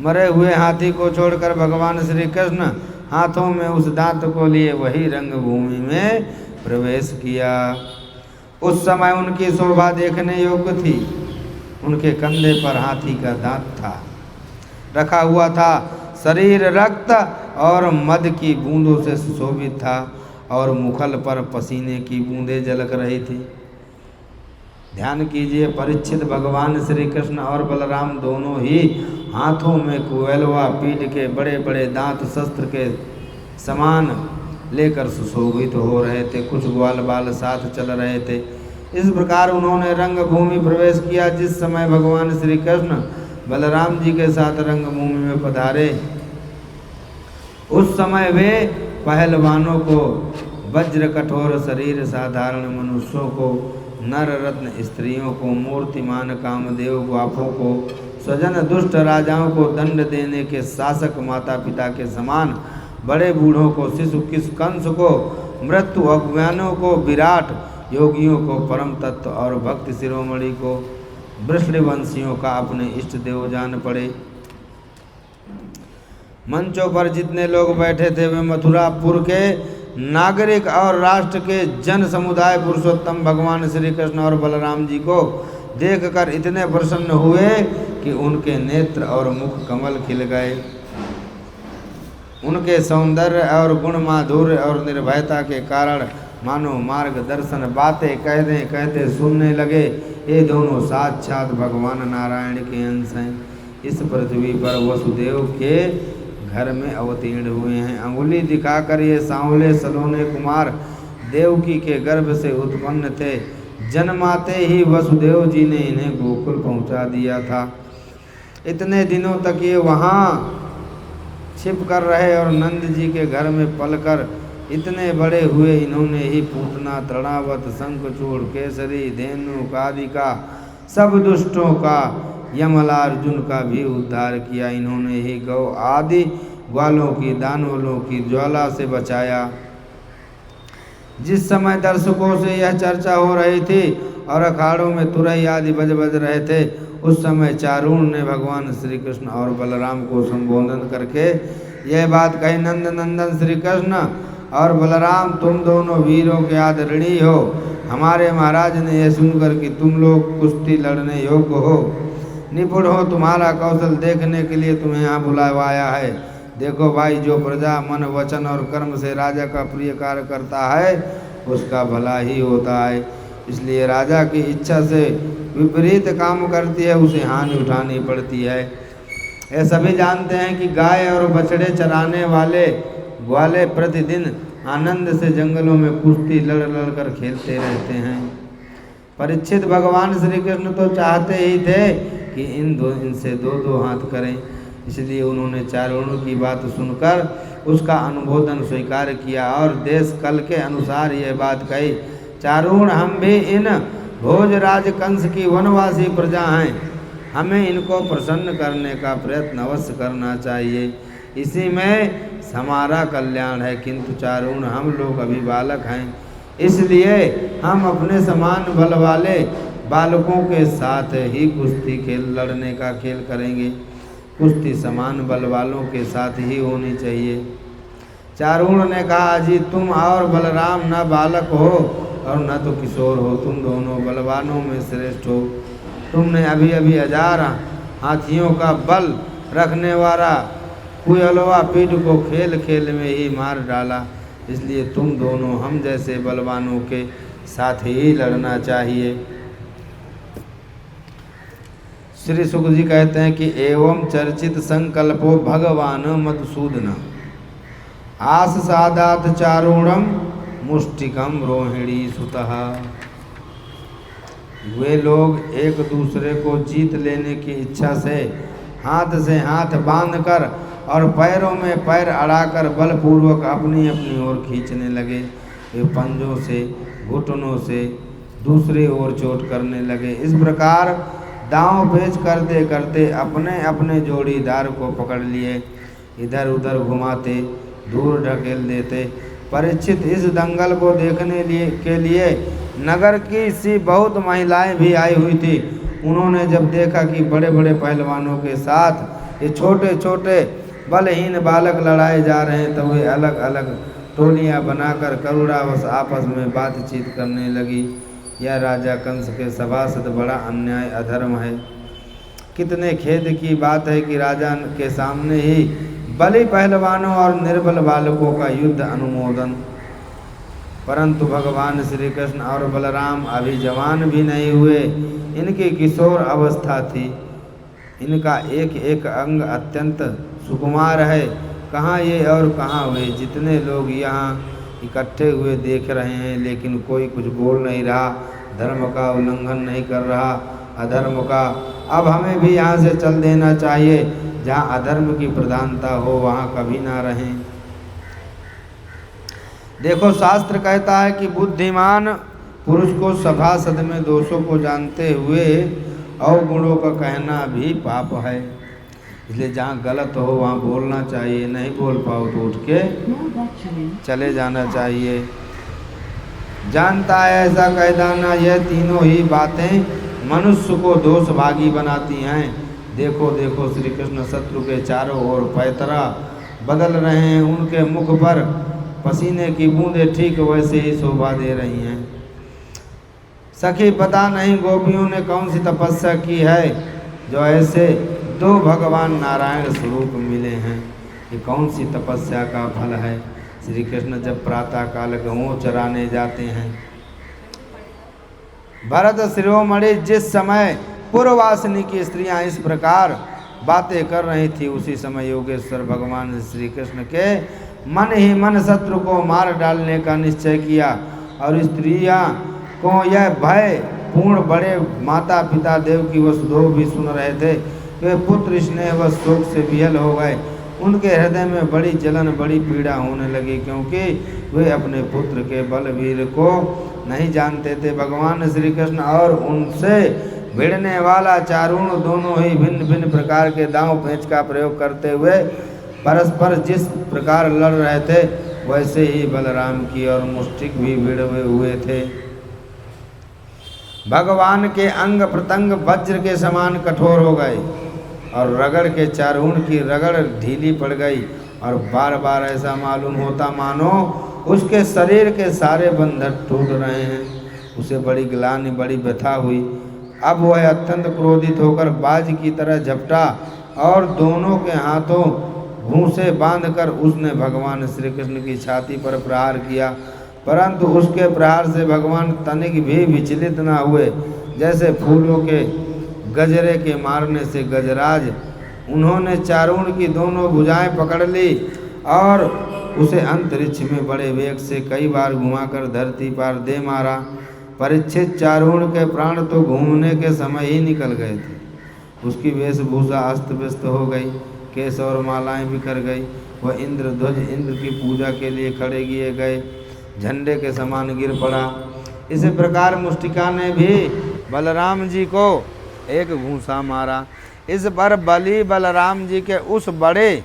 [SPEAKER 1] मरे हुए हाथी को छोड़कर भगवान श्री कृष्ण हाथों में उस दांत को लिए वही रंगभूमि में प्रवेश किया। उस समय उनकी शोभा देखने योग्य थी। उनके कंधे पर हाथी का दांत था, रखा हुआ था। शरीर रक्त और मद की बूंदों से सुशोभित था और मुखल पर पसीने की बूंदें झलक रही थी। ध्यान कीजिए, परीक्षित भगवान श्री कृष्ण और बलराम दोनों ही हाथों में कोयलवा पीठ के बड़े बड़े दांत शस्त्र के समान लेकर सुशोभित हो रहे थे। कुछ ग्वाल बाल साथ चल रहे थे। इस प्रकार उन्होंने रंगभूमि प्रवेश किया। जिस समय भगवान श्री कृष्ण बलराम जी के साथ रंगभूमि में पधारे, उस समय वे पहलवानों को, वज्र कठोर शरीर साधारण मनुष्यों को, नर रत्न स्त्रियों को, मूर्तिमान कामदेव ग्वापों को, स्वजन दुष्ट राजाओं को दंड देने के शासक माता पिता के समान, बड़े बूढ़ों को, शिशु किस कंस को, मृत्यु अज्ञानों को, विराट योगियों को, परम तत्व और भक्ति शिरोमणि को, वृषणवंशियों का अपने इष्ट देव जान पड़े। मंचों पर जितने लोग बैठे थे वे मथुरापुर के नागरिक और राष्ट्र के जन समुदाय पुरुषोत्तम भगवान श्री कृष्ण और बलराम जी को देखकर इतने प्रसन्न हुए कि उनके नेत्र और मुख कमल खिल गए। उनके सौंदर्य और गुण माधुर्य और निर्भयता के कारण मानो मार्गदर्शन बातें कहते कहते सुनने लगे। ये दोनों साक्षात भगवान नारायण के अंश हैं। इस पृथ्वी पर वसुदेव के घर में अवतीर्ण हुए हैं। अंगुली दिखाकर ये सांवले सलोने कुमार देवकी के गर्भ से उत्पन्न थे। जन्माते ही वसुदेव जी ने इन्हें गोकुल पहुंचा दिया था। इतने दिनों तक ये वहाँ छिप कर रहे और नंद जी के घर में पलकर इतने बड़े हुए। इन्होंने ही पूतना, तृणावत, शंखचूड़, केसरी, धेनु आदि का सब दुष्टों का, यमलार्जुन का भी उद्धार किया। इन्होंने ही गौ आदि ग्वालों की, दानवों की ज्वाला से बचाया। जिस समय दर्शकों से यह चर्चा हो रही थी और अखाड़ों में तुरई आदि बज रहे थे, उस समय चारुण ने भगवान श्री कृष्ण और बलराम को संबोधन करके यह बात कही, नंद नंदन श्री कृष्ण और बलराम, तुम दोनों वीरों के आदरणीय हो। हमारे महाराज ने यह सुनकर कि तुम लोग कुश्ती लड़ने योग्य हो, निपुण हो, तुम्हारा कौशल देखने के लिए तुम्हें यहाँ बुलावाया है। देखो भाई, जो प्रजा मन वचन और कर्म से राजा का प्रिय कार्य करता है उसका भला ही होता है। इसलिए राजा की इच्छा से विपरीत काम करती है उसे हानि उठानी पड़ती है। ये सभी जानते हैं कि गाय और बछड़े चराने वाले ग्वाले प्रतिदिन आनंद से जंगलों में कुश्ती लड़ लड़ कर खेलते रहते हैं। परीक्षित, भगवान श्री कृष्ण तो चाहते ही थे कि इनसे दो हाथ करें, इसलिए उन्होंने चारूण की बात सुनकर उसका अनुमोदन स्वीकार किया और देश कल के अनुसार यह बात कही, चारूण, हम भी इन भोजराज कंस की वनवासी प्रजा हैं, हमें इनको प्रसन्न करने का प्रयत्न अवश्य करना चाहिए, इसी में हमारा कल्याण है। किंतु चारूण, हम लोग अभी बालक हैं, इसलिए हम अपने समान बल वाले बालकों के साथ ही कुश्ती लड़ने का खेल करेंगे। कुश्ती समान बल वालों के साथ ही होनी चाहिए। चारूण ने कहा, अजी, तुम और बलराम न बालक हो और न तो किशोर हो, तुम दोनों बलवानों में श्रेष्ठ हो। तुमने अभी अभी 1000 हाथियों का बल रखने वाला कुयलवा पीठ को खेल खेल में ही मार डाला, इसलिए तुम दोनों हम जैसे बलवानों के साथ ही लड़ना चाहिए। श्री सुख जी कहते हैं कि एवं चर्चित संकल्पो भगवान मधुसूदन आस सादात चारूणम मुष्टिकम रोहिणी सुतः। वे लोग एक दूसरे को जीत लेने की इच्छा से हाथ बांधकर और पैरों में पैर अड़ाकर बलपूर्वक अपनी अपनी ओर खींचने लगे। वे पंजों से घुटनों से दूसरी ओर चोट करने लगे। इस प्रकार दांव पेच करते करते अपने अपने जोड़ीदार को पकड़ लिए, इधर उधर घुमाते, दूर ढकेल देते। परीक्षित, इस दंगल को देखने के लिए नगर की सी बहुत महिलाएं भी आई हुई थी। उन्होंने जब देखा कि बड़े बड़े पहलवानों के साथ ये छोटे छोटे बलहीन बालक लड़ाए जा रहे हैं, तो वे अलग अलग टोलियां बनाकर करुणावश आपस में बातचीत करने लगी। यह राजा कंस के सभासद बड़ा अन्याय अधर्म है। कितने खेद की बात है कि राजा के सामने ही बलि पहलवानों और निर्बल बालकों का युद्ध अनुमोदन। परंतु भगवान श्री कृष्ण और बलराम अभी जवान भी नहीं हुए, इनकी किशोर अवस्था थी। इनका एक एक अंग अत्यंत सुकुमार है। कहाँ ये और कहाँ वे। जितने लोग यहाँ इकट्ठे हुए देख रहे हैं, लेकिन कोई कुछ बोल नहीं रहा, धर्म का उल्लंघन नहीं कर रहा, अधर्म का। अब हमें भी यहाँ से चल देना चाहिए। जहाँ अधर्म की प्रधानता हो वहाँ कभी ना रहें। देखो, शास्त्र कहता है कि बुद्धिमान पुरुष को सभासद में दोषों को जानते हुए अवगुणों का कहना भी पाप है। इसलिए जहाँ गलत हो वहाँ बोलना चाहिए, नहीं बोल पाओ तो उठ के चले जाना चाहिए। जानता है ऐसा कह देना, यह तीनों ही बातें मनुष्य को दोष भागी बनाती हैं। देखो देखो, श्री कृष्ण शत्रु के चारों ओर पैतरा बदल रहे हैं, उनके मुख पर पसीने की बूंदें ठीक वैसे ही शोभा दे रही हैं। सखी, पता नहीं गोपियों ने कौन सी तपस्या की है जो ऐसे दो भगवान नारायण स्वरूप मिले हैं। ये कौन सी तपस्या का फल है। श्री कृष्ण जब प्रातः काल गौं चराने जाते हैं, भरत शिरोमणि जिस समय पूर्ववासिनी की स्त्रियां इस प्रकार बातें कर रही थी, उसी समय योगेश्वर भगवान श्री कृष्ण के मन ही मन शत्रु को मार डालने का निश्चय किया। और स्त्रियां को यह भय पूर्ण बड़े माता पिता देव की वसुदेव भी सुन रहे थे। वे पुत्र स्नेह व शोक से विहल हो गए। उनके हृदय में बड़ी जलन, बड़ी पीड़ा होने लगी, क्योंकि वे अपने पुत्र के बलवीर को नहीं जानते थे। भगवान श्री कृष्ण और उनसे भिड़ने वाला चारूण दोनों ही भिन्न भिन्न प्रकार के दांव पेंच का प्रयोग करते हुए परस्पर जिस प्रकार लड़ रहे थे, वैसे ही बलराम की और मुष्टिक भी भिड़े हुए थे। भगवान के अंग प्रत्यंग वज्र के समान कठोर हो गए और रगड़ के चारूण की रगड़ ढीली पड़ गई, और बार बार ऐसा मालूम होता मानो उसके शरीर के सारे बंधन टूट रहे हैं। उसे बड़ी ग्लानि, बड़ी व्यथा हुई। अब वह अत्यंत क्रोधित होकर बाज की तरह झपटा और दोनों के हाथों घूंसे बांधकर उसने भगवान श्री कृष्ण की छाती पर प्रहार किया। परंतु उसके प्रहार से भगवान तनिक भी विचलित न हुए, जैसे फूलों के गजरे के मारने से गजराज। उन्होंने चारूण की दोनों भुजाएं पकड़ ली और उसे अंतरिक्ष में बड़े वेग से कई बार घुमाकर धरती पर दे मारा। परीक्षित चारों के प्राण तो घूमने के समय ही निकल गए थे। उसकी वेशभूषा अस्त व्यस्त हो गई, केश और मालाएं बिखर गई। वह इंद्रध्वज इंद्र की पूजा के लिए खड़े किए गए झंडे के समान गिर पड़ा। इसी प्रकार मुष्टिका ने भी बलराम जी को एक घूंसा मारा। इस पर बलि बलराम जी के उस बड़े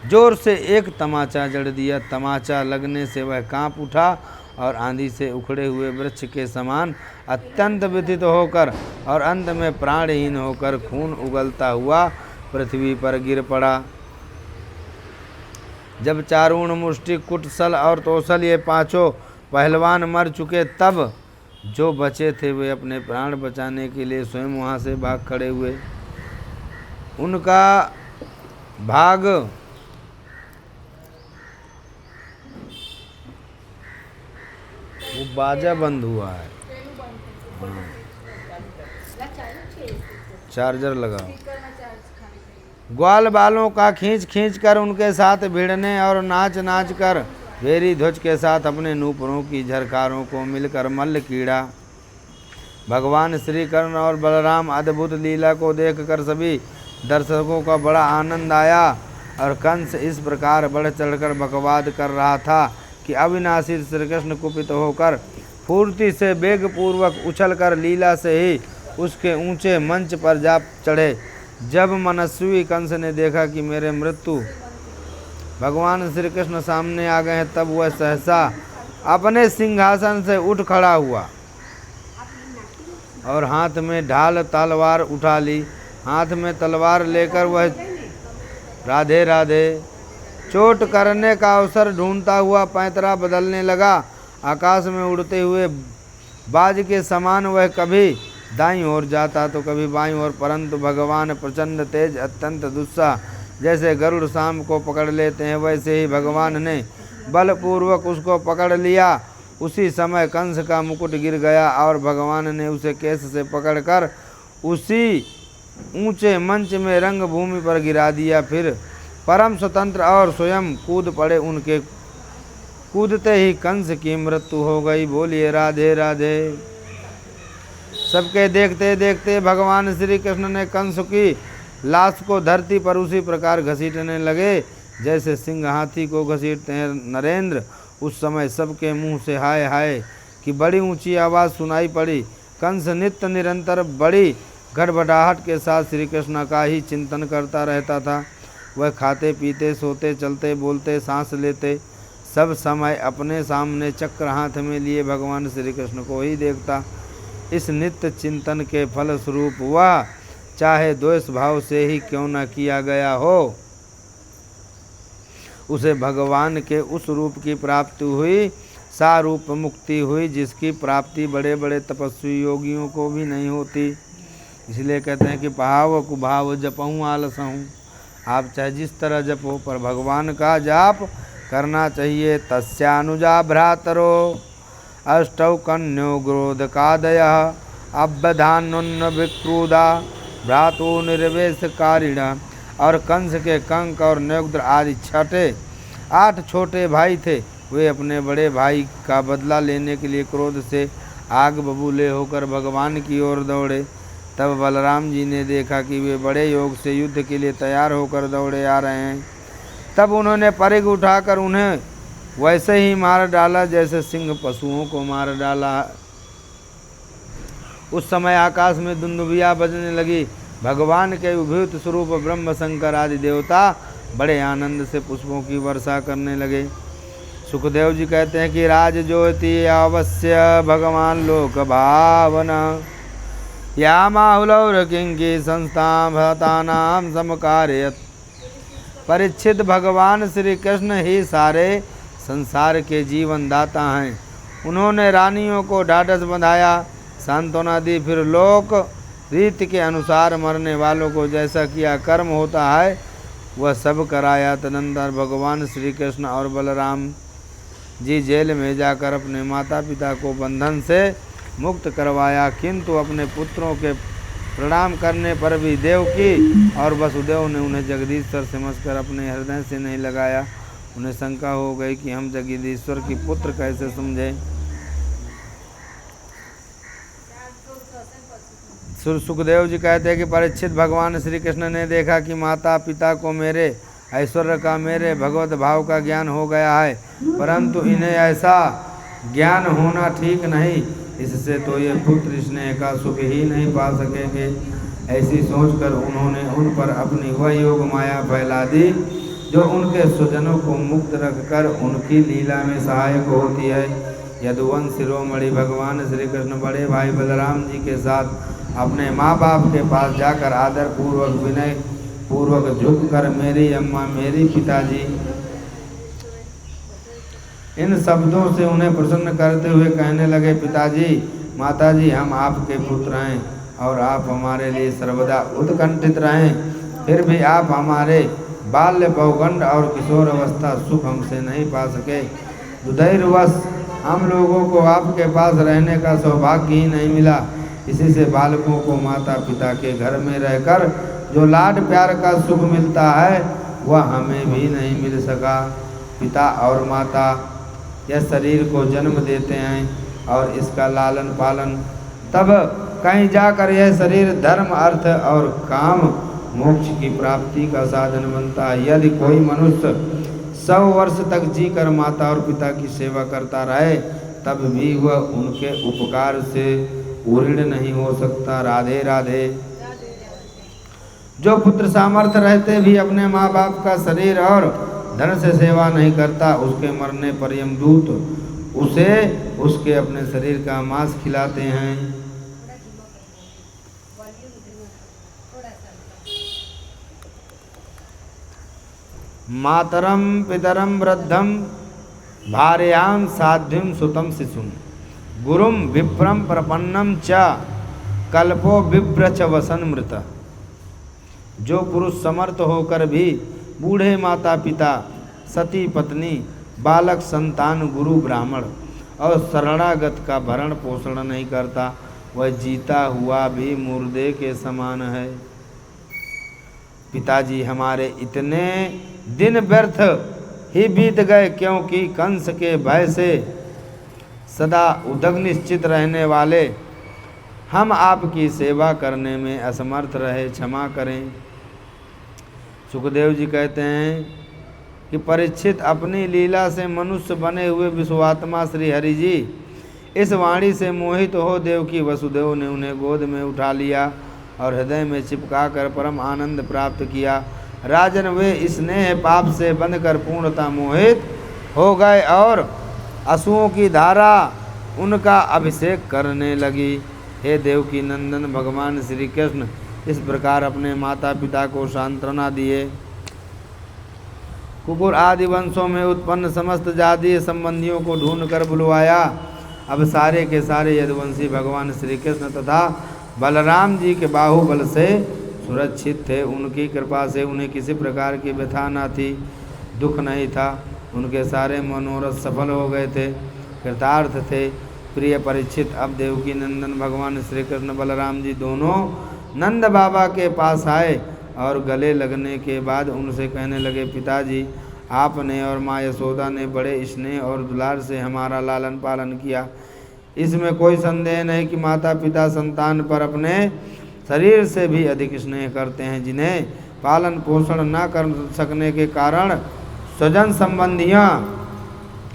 [SPEAKER 1] जोर से एक तमाचा जड़ दिया। तमाचा लगने से वह कांप उठा और आंधी से उखड़े हुए वृक्ष के समान अत्यंत व्यथित होकर और अंत में प्राणहीन होकर खून उगलता हुआ पृथ्वी पर गिर पड़ा। जब चारूण, मुष्टिक, कुटसल और तोसल ये पांचों पहलवान मर चुके, तब जो बचे थे वे अपने प्राण बचाने के लिए स्वयं वहाँ से भाग खड़े हुए। उनका भाग वो बाजा बंद हुआ है, चार्जर लगाओ। ग्वाल बालों का खींच खींच कर उनके साथ भिड़ने और नाच नाच कर भेरी ध्वज के साथ अपने नूपुरों की झरकारों को मिलकर मल्ल कीड़ा। भगवान श्री कृष्ण और बलराम अद्भुत लीला को देखकर सभी दर्शकों का बड़ा आनंद आया और कंस इस प्रकार बढ़ चढ़कर बकवाद कर रहा था कि अविनाशी श्री कृष्ण कुपित होकर फुर्ती से वेगपूर्वक उछलकर लीला से ही उसके ऊंचे मंच पर जा चढ़े। जब मनस्वी कंस ने देखा कि मेरे मृत्यु भगवान श्री कृष्ण सामने आ गए हैं, तब वह सहसा अपने सिंहासन से उठ खड़ा हुआ और हाथ में ढाल तलवार उठा ली। हाथ में तलवार लेकर वह राधे राधे चोट करने का अवसर ढूंढता हुआ पैंतरा बदलने लगा। आकाश में उड़ते हुए बाज के समान वह कभी दाईं ओर जाता तो कभी बाईं ओर, परंतु भगवान प्रचंड तेज, अत्यंत दुस्साह, जैसे गरुड़ सांप को पकड़ लेते हैं वैसे ही भगवान ने बलपूर्वक उसको पकड़ लिया। उसी समय कंस का मुकुट गिर गया और भगवान ने उसे केस से पकड़कर उसी ऊंचे मंच में रंगभूमि पर गिरा दिया। फिर परम स्वतंत्र और स्वयं कूद पड़े। उनके कूदते ही कंस की मृत्यु हो गई। बोलिए राधे राधे। सबके देखते देखते भगवान श्री कृष्ण ने कंस की लाश को धरती पर उसी प्रकार घसीटने लगे जैसे सिंह हाथी को घसीटते हैं। नरेंद्र, उस समय सबके मुंह से हाय हाय की बड़ी ऊंची आवाज़ सुनाई पड़ी। कंस नित्य निरंतर बड़ी गड़बड़ाहट के साथ श्री कृष्ण का ही चिंतन करता रहता था। वह खाते पीते, सोते, चलते, बोलते, सांस लेते, सब समय अपने सामने चक्र हाथ में लिए भगवान श्री कृष्ण को ही देखता। इस नित्य चिंतन के फलस्वरूप वह चाहे द्वेष भाव से ही क्यों न किया गया हो, उसे भगवान के उस रूप की प्राप्ति हुई, सारूप मुक्ति हुई, जिसकी प्राप्ति बड़े बड़े तपस्वी योगियों को भी नहीं होती। इसलिए कहते हैं कि भाव कुभाव जपहूँ आलसहूँ। आप चाहे जिस तरह जपो, पर भगवान का जाप करना चाहिए। तस्यानुजा भ्रातरो अष्टौ कन्यो ग्रोधकादयः अब्बधानुन्न विक्रूदा भ्रातु निर्वेशकारिणा। और कंस के कंक और न्योग्र आदि 8 छोटे भाई थे। वे अपने बड़े भाई का बदला लेने के लिए क्रोध से आग बबूले होकर भगवान की ओर दौड़े। तब बलराम जी ने देखा कि वे बड़े योग से युद्ध के लिए तैयार होकर दौड़े आ रहे हैं। तब उन्होंने परिघ उठाकर उन्हें वैसे ही मार डाला जैसे सिंह पशुओं को मार डाला। उस समय आकाश में दुंदुभियाँ बजने लगी। भगवान के विभूत स्वरूप ब्रह्म शंकर आदि देवता बड़े आनंद से पुष्पों की वर्षा करने लगे। सुखदेव जी कहते हैं कि राज ज्योति अवश्य भगवान लोक भावना या माहुलौर किंकी संस्था भतानाम समकारयत। परीक्षित, भगवान श्री कृष्ण ही सारे संसार के जीवन दाता हैं। उन्होंने रानियों को ढाढ़स बंधाया, सांत्वना दी, फिर लोक रीति के अनुसार मरने वालों को जैसा किया कर्म होता है वह सब कराया। तदनंतर भगवान श्री कृष्ण और बलराम जी जेल में जाकर अपने माता पिता को बंधन से मुक्त करवाया, किंतु अपने पुत्रों के प्रणाम करने पर भी देवकी और वसुदेव ने उन्हें जगदीश्वर समझकर अपने हृदय से नहीं लगाया। उन्हें शंका हो गई कि हम जगदीश्वर की पुत्र कैसे समझें। सुखदेव जी कहते हैं कि परीक्षित, भगवान श्री कृष्ण ने देखा कि माता पिता को मेरे ऐश्वर्य का, मेरे भगवत भाव का ज्ञान हो गया है, परंतु इन्हें ऐसा ज्ञान होना ठीक नहीं, इससे तो ये पुत्र स्नेह का सुख ही नहीं पा सकेंगे। ऐसी सोचकर उन्होंने उन पर अपनी वह योग माया फैला दी जो उनके स्वजनों को मुक्त रखकर उनकी लीला में सहायक होती है। यदुवंश शिरोमणि भगवान श्री कृष्ण बड़े भाई बलराम जी के साथ अपने माँ बाप के पास जाकर आदर पूर्वक, विनय पूर्वक झुककर मेरी अम्मा, मेरी पिताजी, इन शब्दों से उन्हें प्रसन्न करते हुए कहने लगे, पिताजी, माताजी, हम आपके पुत्र हैं और आप हमारे लिए सर्वदा उत्कंठित रहें। फिर भी आप हमारे बाल्य, पौगंड और किशोर अवस्था सुख हमसे नहीं पा सके। दुर्दैववश हम लोगों को आपके पास रहने का सौभाग्य ही नहीं मिला। इसी से बालकों को माता पिता के घर में रहकर जो लाड प्यार का सुख मिलता है वह हमें भी नहीं मिल सका। पिता और माता यह शरीर को जन्म देते हैं और इसका लालन पालन, तब कहीं जाकर यह शरीर धर्म, अर्थ और काम, मोक्ष की प्राप्ति का साधन बनता है। यदि कोई मनुष्य 100 वर्ष तक जीकर माता और पिता की सेवा करता रहे तब भी वह उनके उपकार से उऋण नहीं हो सकता। राधे राधे। जो पुत्र सामर्थ्य रहते भी अपने माँ बाप का शरीर और धन से सेवा नहीं करता, उसके मरने पर यमदूत उसे उसके अपने शरीर का मांस खिलाते हैं। मातरम पितरम वृद्धम भार्यां साध्यम सुतम शिशुम गुरुम विप्रम प्रपन्नम च कल्पो विव्रच वसन मृत। जो पुरुष समर्थ होकर भी बूढ़े माता पिता, सती पत्नी, बालक संतान, गुरु ब्राह्मण और शरणागत का भरण पोषण नहीं करता, वह जीता हुआ भी मुर्दे के समान है। पिताजी, हमारे इतने दिन व्यर्थ ही बीत गए क्योंकि कंस के भय से सदा उदग निश्चित रहने वाले हम आपकी सेवा करने में असमर्थ रहे, क्षमा करें। सुखदेव जी कहते हैं कि परीक्षित, अपनी लीला से मनुष्य बने हुए विश्वात्मा श्री हरि जी इस वाणी से मोहित हो देवकी वसुदेव ने उन्हें गोद में उठा लिया और हृदय में चिपकाकर परम आनंद प्राप्त किया। राजन, वे स्नेह पाप से बंधकर पूर्णतः मोहित हो गए और आंसुओं की धारा उनका अभिषेक करने लगी। हे देवकी नंदन भगवान श्री कृष्ण इस प्रकार अपने माता पिता को सांत्वना दिए। कुकुर आदि वंशों में उत्पन्न समस्त जातीय संबंधियों को ढूंढकर बुलवाया। अब सारे के सारे यदुवंशी भगवान श्री कृष्ण तथा बलराम जी के बाहुबल से सुरक्षित थे। उनकी कृपा से उन्हें किसी प्रकार की व्यथा न थी, दुख नहीं था। उनके सारे मनोरथ सफल हो गए थे, कृतार्थ थे। प्रिय परीक्षित, अब देवकी नंदन भगवान श्री कृष्ण बलराम जी दोनों नंद बाबा के पास आए और गले लगने के बाद उनसे कहने लगे, पिताजी, आपने और माँ यशोदा ने बड़े स्नेह और दुलार से हमारा लालन पालन किया। इसमें कोई संदेह नहीं कि माता पिता संतान पर अपने शरीर से भी अधिक स्नेह करते हैं। जिन्हें पालन पोषण न कर सकने के कारण स्वजन संबंधियों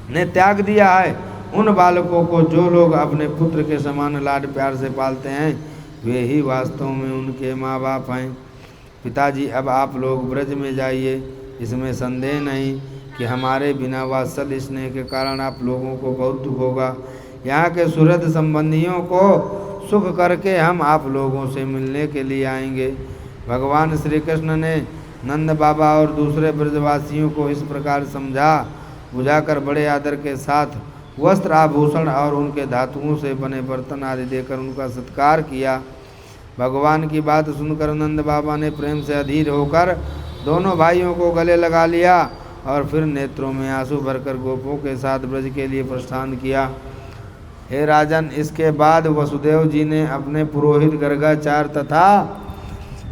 [SPEAKER 1] ने त्याग दिया है, उन बालकों को जो लोग अपने पुत्र के समान लाड प्यार से पालते हैं वे ही वास्तव में उनके माँ बाप हैं। पिताजी, अब आप लोग ब्रज में जाइए। इसमें संदेह नहीं कि हमारे बिना वात्सल्य स्नेह के कारण आप लोगों को बहुत दुख होगा। यहाँ के सुहृद संबंधियों को सुख करके हम आप लोगों से मिलने के लिए आएंगे। भगवान श्री कृष्ण ने नंद बाबा और दूसरे ब्रजवासियों को इस प्रकार समझा बुझाकर बड़े आदर के साथ वस्त्र आभूषण और उनके धातुओं से बने बर्तन आदि देकर उनका सत्कार किया। भगवान की बात सुनकर नंद बाबा ने प्रेम से अधीर होकर दोनों भाइयों को गले लगा लिया और फिर नेत्रों में आंसू भरकर गोपों के साथ ब्रज के लिए प्रस्थान किया। हे राजन, इसके बाद वसुदेव जी ने अपने पुरोहित गर्गाचार्य तथा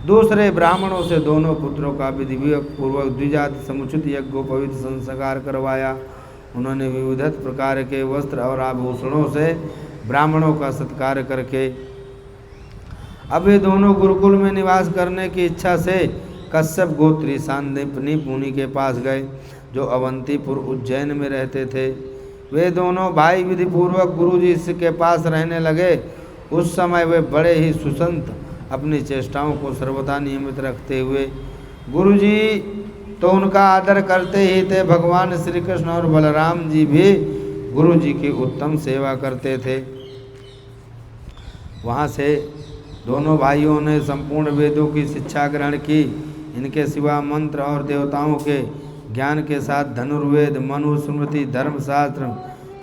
[SPEAKER 1] दूसरे ब्राह्मणों से दोनों पुत्रों का विधि पूर्वक द्विजाति समुचित यज्ञोपवीत संस्कार करवाया। उन्होंने विविध प्रकार के वस्त्र और आभूषणों से ब्राह्मणों का सत्कार करके अब ये दोनों गुरुकुल में निवास करने की इच्छा से कश्यप गोत्री सांदीपनि मुनि के पास गए, जो अवंतीपुर उज्जैन में रहते थे। वे दोनों भाई विधि पूर्वक गुरु जी के पास रहने लगे। उस समय वे बड़े ही सुसंत अपनी चेष्टाओं को सर्वदा नियमित रखते हुए गुरु जी तो उनका आदर करते ही थे। भगवान श्री कृष्ण और बलराम जी भी गुरु जी की उत्तम सेवा करते थे। वहाँ से दोनों भाइयों ने संपूर्ण वेदों की शिक्षा ग्रहण की। इनके सिवा मंत्र और देवताओं के ज्ञान के साथ धनुर्वेद, मनुस्मृति, धर्मशास्त्र,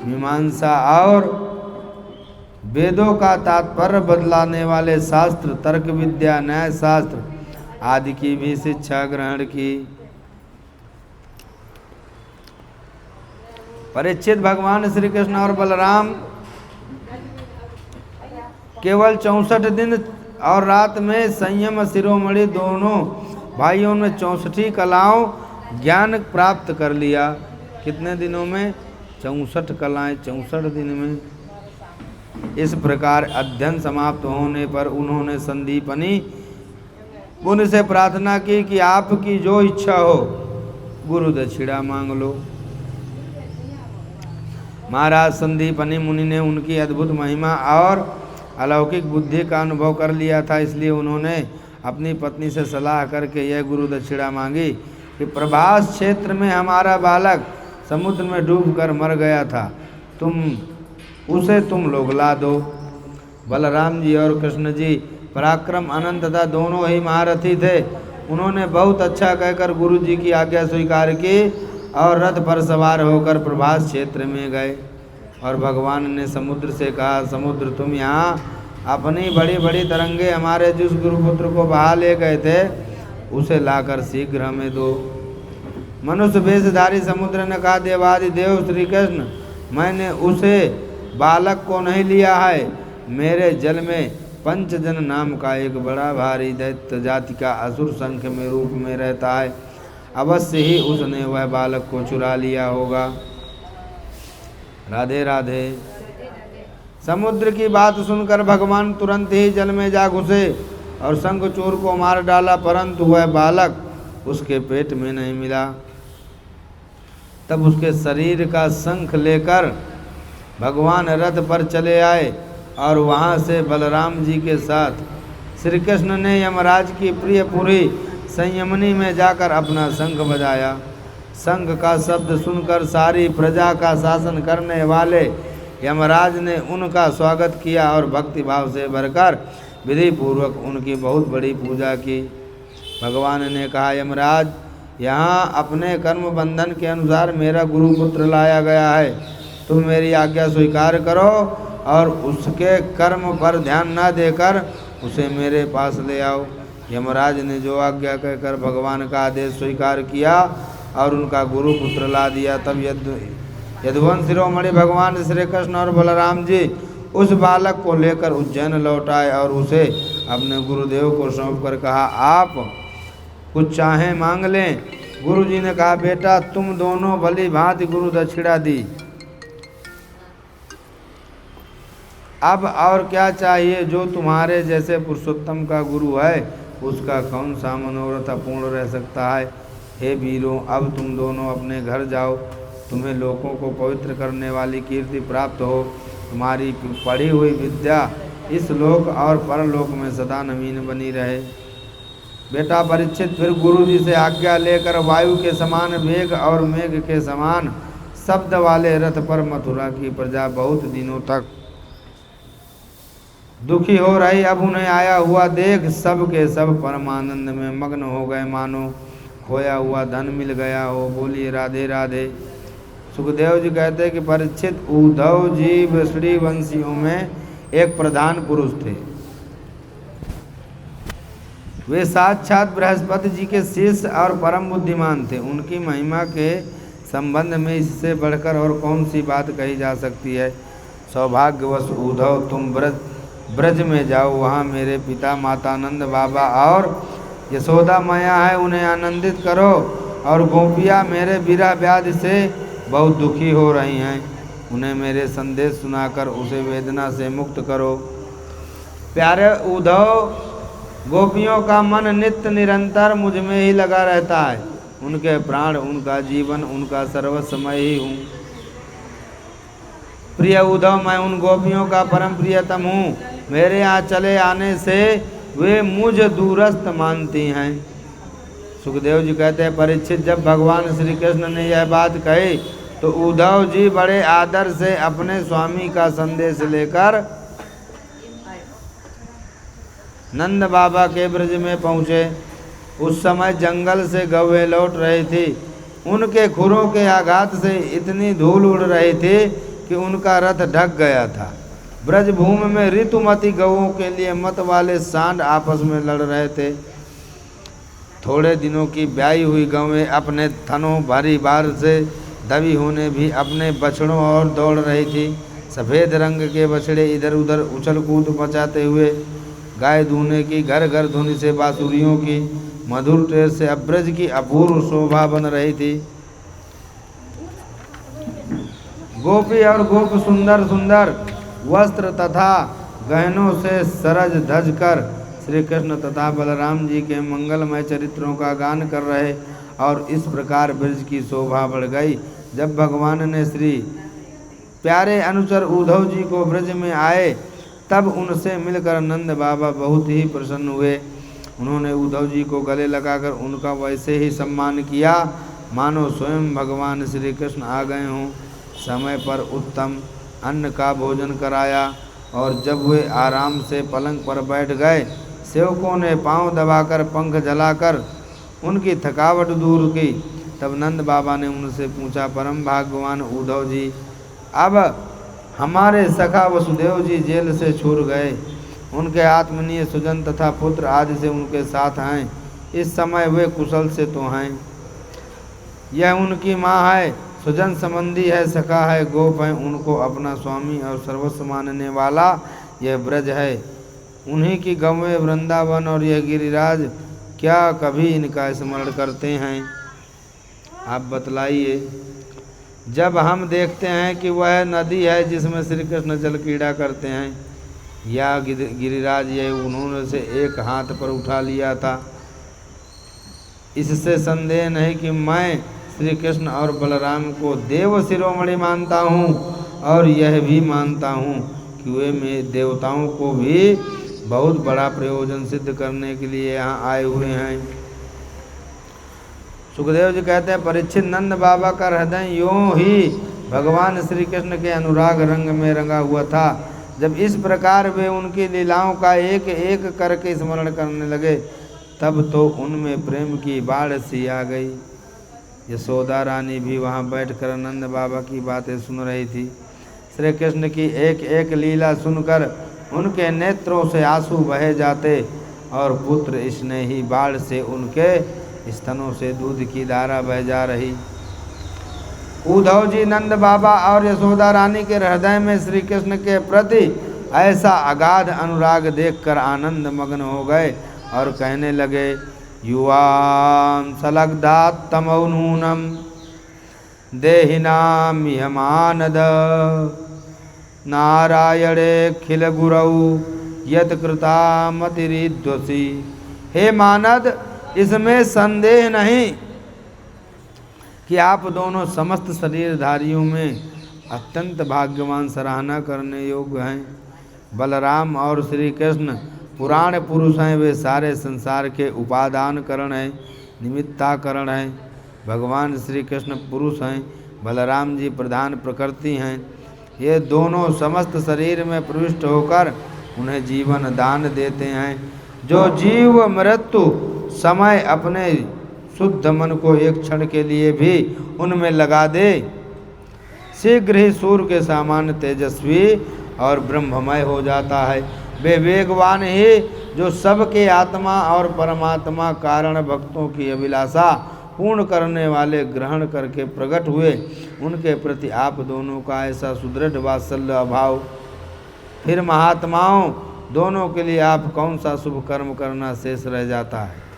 [SPEAKER 1] मीमांसा और वेदों का तात्पर्य बदलाने वाले शास्त्र, तर्क विद्या, न्याय शास्त्र आदि की भी शिक्षा ग्रहण की। परीक्षित, भगवान श्री कृष्ण और बलराम केवल 64 दिन और रात में संयम शिरोमणि दोनों भाइयों ने 64 कलाओं ज्ञान प्राप्त कर लिया। कितने दिनों में? 64 कलाएं 64 दिन में। इस प्रकार अध्ययन समाप्त होने पर उन्होंने संदीपनि मुनि से प्रार्थना की कि आपकी जो इच्छा हो गुरु दक्षिणा मांग लो। महाराज संदीपनि मुनि ने उनकी अद्भुत महिमा और अलौकिक बुद्धि का अनुभव कर लिया था, इसलिए उन्होंने अपनी पत्नी से सलाह करके यह गुरु दक्षिणा मांगी कि प्रभास क्षेत्र में हमारा बालक समुद्र में डूबकर मर गया था, तुम लोग ला दो। बलराम जी और कृष्ण जी पराक्रम अनंत तथा दोनों ही महारथी थे। उन्होंने बहुत अच्छा कहकर गुरु जी की आज्ञा स्वीकार की और रथ पर सवार होकर प्रभास क्षेत्र में गए। और भगवान ने समुद्र से कहा, समुद्र तुम यहाँ अपनी बड़ी बड़ी तरंगे हमारे जिस गुरुपुत्र को बहा ले गए थे उसे लाकर शीघ्र हमें दो। मनुष्य वेशधारी समुद्र ने कहा, देवादि देव श्री कृष्ण, मैंने उसे बालक को नहीं लिया है। मेरे जल में पंचजन नाम का एक बड़ा भारी दैत्य जाति का असुर संख्य में रूप में रहता है, अवश्य ही उसने वह बालक को चुरा लिया होगा। राधे राधे। समुद्र की बात सुनकर भगवान तुरंत ही जल में जा घुसे और शंखचूर को मार डाला, परंतु वह बालक उसके पेट में नहीं मिला। तब उसके शरीर का शंख लेकर भगवान रथ पर चले आए और वहाँ से बलराम जी के साथ श्री कृष्ण ने यमराज की प्रिय पुरी संयमनी में जाकर अपना शंख बजाया। शंख का शब्द सुनकर सारी प्रजा का शासन करने वाले यमराज ने उनका स्वागत किया और भक्ति भाव से भरकर विधि पूर्वक उनकी बहुत बड़ी पूजा की। भगवान ने कहा, यमराज, यहाँ अपने कर्म बंधन के अनुसार मेरा गुरुपुत्र लाया गया है, तुम मेरी आज्ञा स्वीकार करो और उसके कर्म पर ध्यान न देकर उसे मेरे पास ले आओ। यमराज ने जो आज्ञा कहकर भगवान का आदेश स्वीकार किया और उनका गुरुपुत्र ला दिया। तब यदुवंश शिरोमणि भगवान श्री कृष्ण और बलराम जी उस बालक को लेकर उज्जैन लौट आए और उसे अपने गुरुदेव को सौंप कर कहा, आप कुछ चाहें मांग लें। गुरु जी ने कहा, बेटा, तुम दोनों भली भांति गुरु दक्षिणा दी, अब और क्या चाहिए। जो तुम्हारे जैसे पुरुषोत्तम का गुरु है उसका कौन सा मनोरथ अपूर्ण रह सकता है। हे वीरों, अब तुम दोनों अपने घर जाओ, तुम्हें लोगों को पवित्र करने वाली कीर्ति प्राप्त हो। तुम्हारी पढ़ी हुई विद्या इस लोक और परलोक में सदा नवीन बनी रहे। बेटा परीक्षित फिर गुरु जी से आज्ञा लेकर वायु के समान वेग और मेघ के समान शब्द वाले रथ पर मथुरा की प्रजा बहुत दिनों तक दुखी हो रही। अब उन्हें आया हुआ देख सब के सब परमानंद में मग्न हो गए, मानो खोया हुआ धन मिल गया हो। बोलिए राधे राधे। सुखदेव जी कहते हैं कि परीक्षित, उद्धव जी वृषणी वंशियों में एक प्रधान पुरुष थे। वे साक्षात बृहस्पति जी के शिष्य और परम बुद्धिमान थे। उनकी महिमा के संबंध में इससे बढ़कर और कौन सी बात कही जा सकती है। सौभाग्यवश उद्धव तुम ब्रज में जाओ, वहाँ मेरे पिता माता नंद बाबा और यशोदा मैया है, उन्हें आनंदित करो। और गोपियाँ मेरे विरह व्याधि से बहुत दुखी हो रही हैं, उन्हें मेरे संदेश सुनाकर उसे वेदना से मुक्त करो। प्यारे उद्धव, गोपियों का मन नित्य निरंतर मुझ में ही लगा रहता है, उनके प्राण, उनका जीवन, उनका सर्वस्व मैं ही हूँ। प्रिय उद्धव, मैं उन गोपियों का परम प्रियतम हूँ, मेरे यहाँ चले आने से वे मुझ दूरस्थ मानती हैं। सुखदेव जी कहते हैं, परीक्षित, जब भगवान श्री कृष्ण ने यह बात कही तो उद्धव जी बड़े आदर से अपने स्वामी का संदेश लेकर नंद बाबा के ब्रज में पहुँचे। उस समय जंगल से गौएं लौट रही थी, उनके खुरों के आघात से इतनी धूल उड़ रही थी कि उनका रथ ढक गया था। ब्रजभूमि में ऋतुमती गौओं के लिए मत वाले सांड आपस में लड़ रहे थे। थोड़े दिनों की ब्याई हुई गौएं अपने थनों भारी बार से दबी होने भी अपने बछड़ों और दौड़ रही थी। सफ़ेद रंग के बछड़े इधर उधर उछल कूद मचाते हुए गाय दूने की घर घर धुनी से बांसुरियों की मधुर टेर से अब्रज की अपूर्व शोभा बन रही थी। गोपी और गोप सुंदर सुंदर वस्त्र तथा गहनों से सरज धज कर श्री कृष्ण तथा बलराम जी के मंगलमय चरित्रों का गान कर रहे, और इस प्रकार ब्रज की शोभा बढ़ गई। जब भगवान ने श्री प्यारे अनुचर उद्धव जी को ब्रज में आए, तब उनसे मिलकर नंद बाबा बहुत ही प्रसन्न हुए। उन्होंने उद्धव जी को गले लगाकर उनका वैसे ही सम्मान किया मानो स्वयं भगवान श्री कृष्ण आ गए हों। समय पर उत्तम अन्न का भोजन कराया, और जब वे आराम से पलंग पर बैठ गए, सेवकों ने पांव दबाकर पंख जलाकर उनकी थकावट दूर की। तब नंद बाबा ने उनसे पूछा, परम भाग्यवान उद्धव जी, अब हमारे सखा वसुदेव जी जेल से छूट गए, उनके आत्मनीय सुजन तथा पुत्र आदि से उनके साथ हैं, इस समय वे कुशल से तो हैं। यह उनकी माँ है, सुजन संबंधी है, सखा है, गोप है, उनको अपना स्वामी और सर्वस्व मानने वाला यह ब्रज है। उन्हीं की गौएं वृंदावन और यह गिरिराज, क्या कभी इनका स्मरण करते हैं? आप बतलाइए। जब हम देखते हैं कि वह नदी है जिसमें श्री कृष्ण जल क्रीड़ा करते हैं, या गिरिराज ये उन्होंने से एक हाथ पर उठा लिया था, इससे संदेह नहीं कि मैं श्री कृष्ण और बलराम को देव शिरोमणि मानता हूँ, और यह भी मानता हूँ कि वे में देवताओं को भी बहुत बड़ा प्रयोजन सिद्ध करने के लिए यहाँ आए हुए हैं। सुखदेव जी कहते हैं, परीक्षित, नंद बाबा का हृदय यूँ ही भगवान श्री कृष्ण के अनुराग रंग में रंगा हुआ था। जब इस प्रकार वे उनकी लीलाओं का एक एक करके स्मरण करने लगे, तब तो उनमें प्रेम की बाढ़ सी आ गई। यशोदा रानी भी वहाँ बैठकर नंद बाबा की बातें सुन रही थी। श्री कृष्ण की एक एक लीला सुनकर उनके नेत्रों से आंसू बहे जाते, और पुत्र स्नेही बाढ़ से उनके स्तनों से दूध की धारा बह जा रही। उद्धव जी नंद बाबा और यशोदा रानी के हृदय में श्री कृष्ण के प्रति ऐसा अगाध अनुराग देखकर आनंद मग्न हो गए और कहने लगे, युवां सलग्धात् तमौनूनम देहिनाम यमानद नारायणे खिल गुरौ यत कृतामतिरिद्वसी। हे मानद, इसमें संदेह नहीं कि आप दोनों समस्त शरीरधारियों में अत्यंत भाग्यवान, सराहना करने योग्य हैं। बलराम और श्री कृष्ण पुराण पुरुष हैं, वे सारे संसार के उपादान कारण हैं, निमित्ताकरण हैं। भगवान श्री कृष्ण पुरुष हैं, बलराम जी प्रधान प्रकृति हैं। ये दोनों समस्त शरीर में प्रविष्ट होकर उन्हें जीवन दान देते हैं। जो जीव मृत्यु समय अपने शुद्ध मन को एक क्षण के लिए भी उनमें लगा दे, शीघ्र ही सूर्य के समान तेजस्वी और ब्रह्ममय हो जाता है। वे वेगवान ही जो सबके आत्मा और परमात्मा कारण भक्तों की अभिलाषा पूर्ण करने वाले ग्रहण करके प्रकट हुए, उनके प्रति आप दोनों का ऐसा सुदृढ़ वात्सल्य अभाव। फिर महात्माओं, दोनों के लिए आप कौन सा शुभ कर्म करना शेष रह जाता है।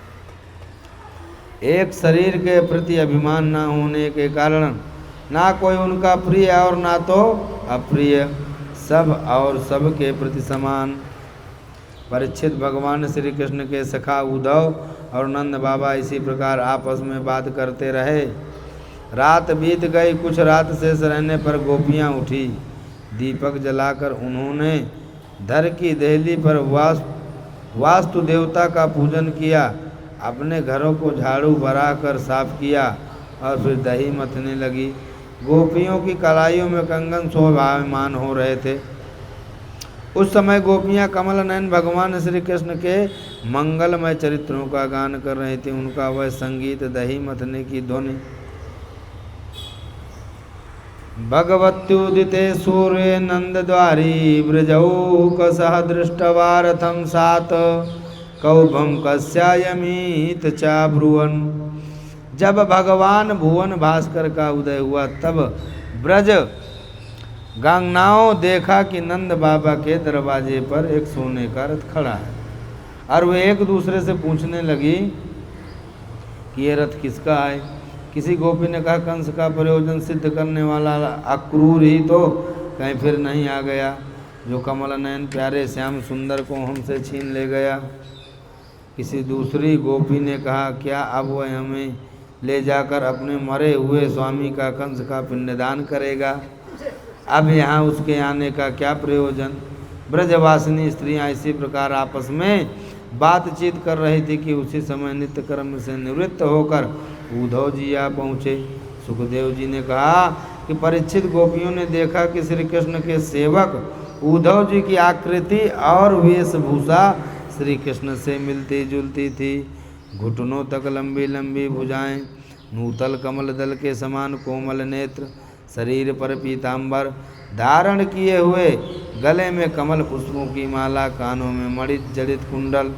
[SPEAKER 1] एक शरीर के प्रति अभिमान न होने के कारण ना कोई उनका प्रिय और ना तो अप्रिय, सब और सब के प्रति समान। परीक्षित भगवान श्री कृष्ण के सखा उद्धव और नंद बाबा इसी प्रकार आपस में बात करते रहे। रात बीत गई। कुछ रात शेष रहने पर गोपियाँ उठी। दीपक जलाकर उन्होंने धर की देहली पर वास्तु देवता का पूजन किया, अपने घरों को झाड़ू भराकर साफ किया और फिर दही मथने लगी। गोपियों की कलाइयों में कंगन शोभायमान हो रहे थे। उस समय गोपियाँ कमल नयन भगवान श्री कृष्ण के मंगलमय चरित्रों का गान कर रही थी। उनका वह संगीत, दही मथने की ध्वनि, भगवत्युदिते सूर्ये नंदद्वारी ब्रजौक सह दृष्टवारथम सात कौभम कस्यायमीत चा ब्रुवन। जब भगवान भुवन भास्कर का उदय हुआ तब ब्रज गांगनाओं देखा कि नंद बाबा के दरवाजे पर एक सोने का रथ खड़ा है और वे एक दूसरे से पूछने लगी कि ये रथ किसका है। किसी गोपी ने कहा कंस का प्रयोजन सिद्ध करने वाला अक्रूर ही तो कहीं फिर नहीं आ गया, जो कमल नयन प्यारे श्याम सुंदर को हमसे छीन ले गया। किसी दूसरी गोपी ने कहा क्या अब वह हमें ले जाकर अपने मरे हुए स्वामी का कंस का पिंडदान करेगा, अब यहाँ उसके आने का क्या प्रयोजन। ब्रजवासिनी स्त्रियाँ इसी प्रकार आपस में बातचीत कर रही थी कि उसी समय नित्य कर्म से निवृत्त होकर उद्धव जी आ पहुँचे। सुखदेव जी ने कहा कि परीक्षित गोपियों ने देखा कि श्री कृष्ण के सेवक उद्धव जी की आकृति और वेशभूषा श्री कृष्ण से मिलती जुलती थी। घुटनों तक लंबी लंबी भुजाएं, नूतल कमल दल के समान कोमल नेत्र, शरीर पर पीतांबर धारण किए हुए, गले में कमल पुष्पों की माला, कानों में मणि जड़ित कुंडल।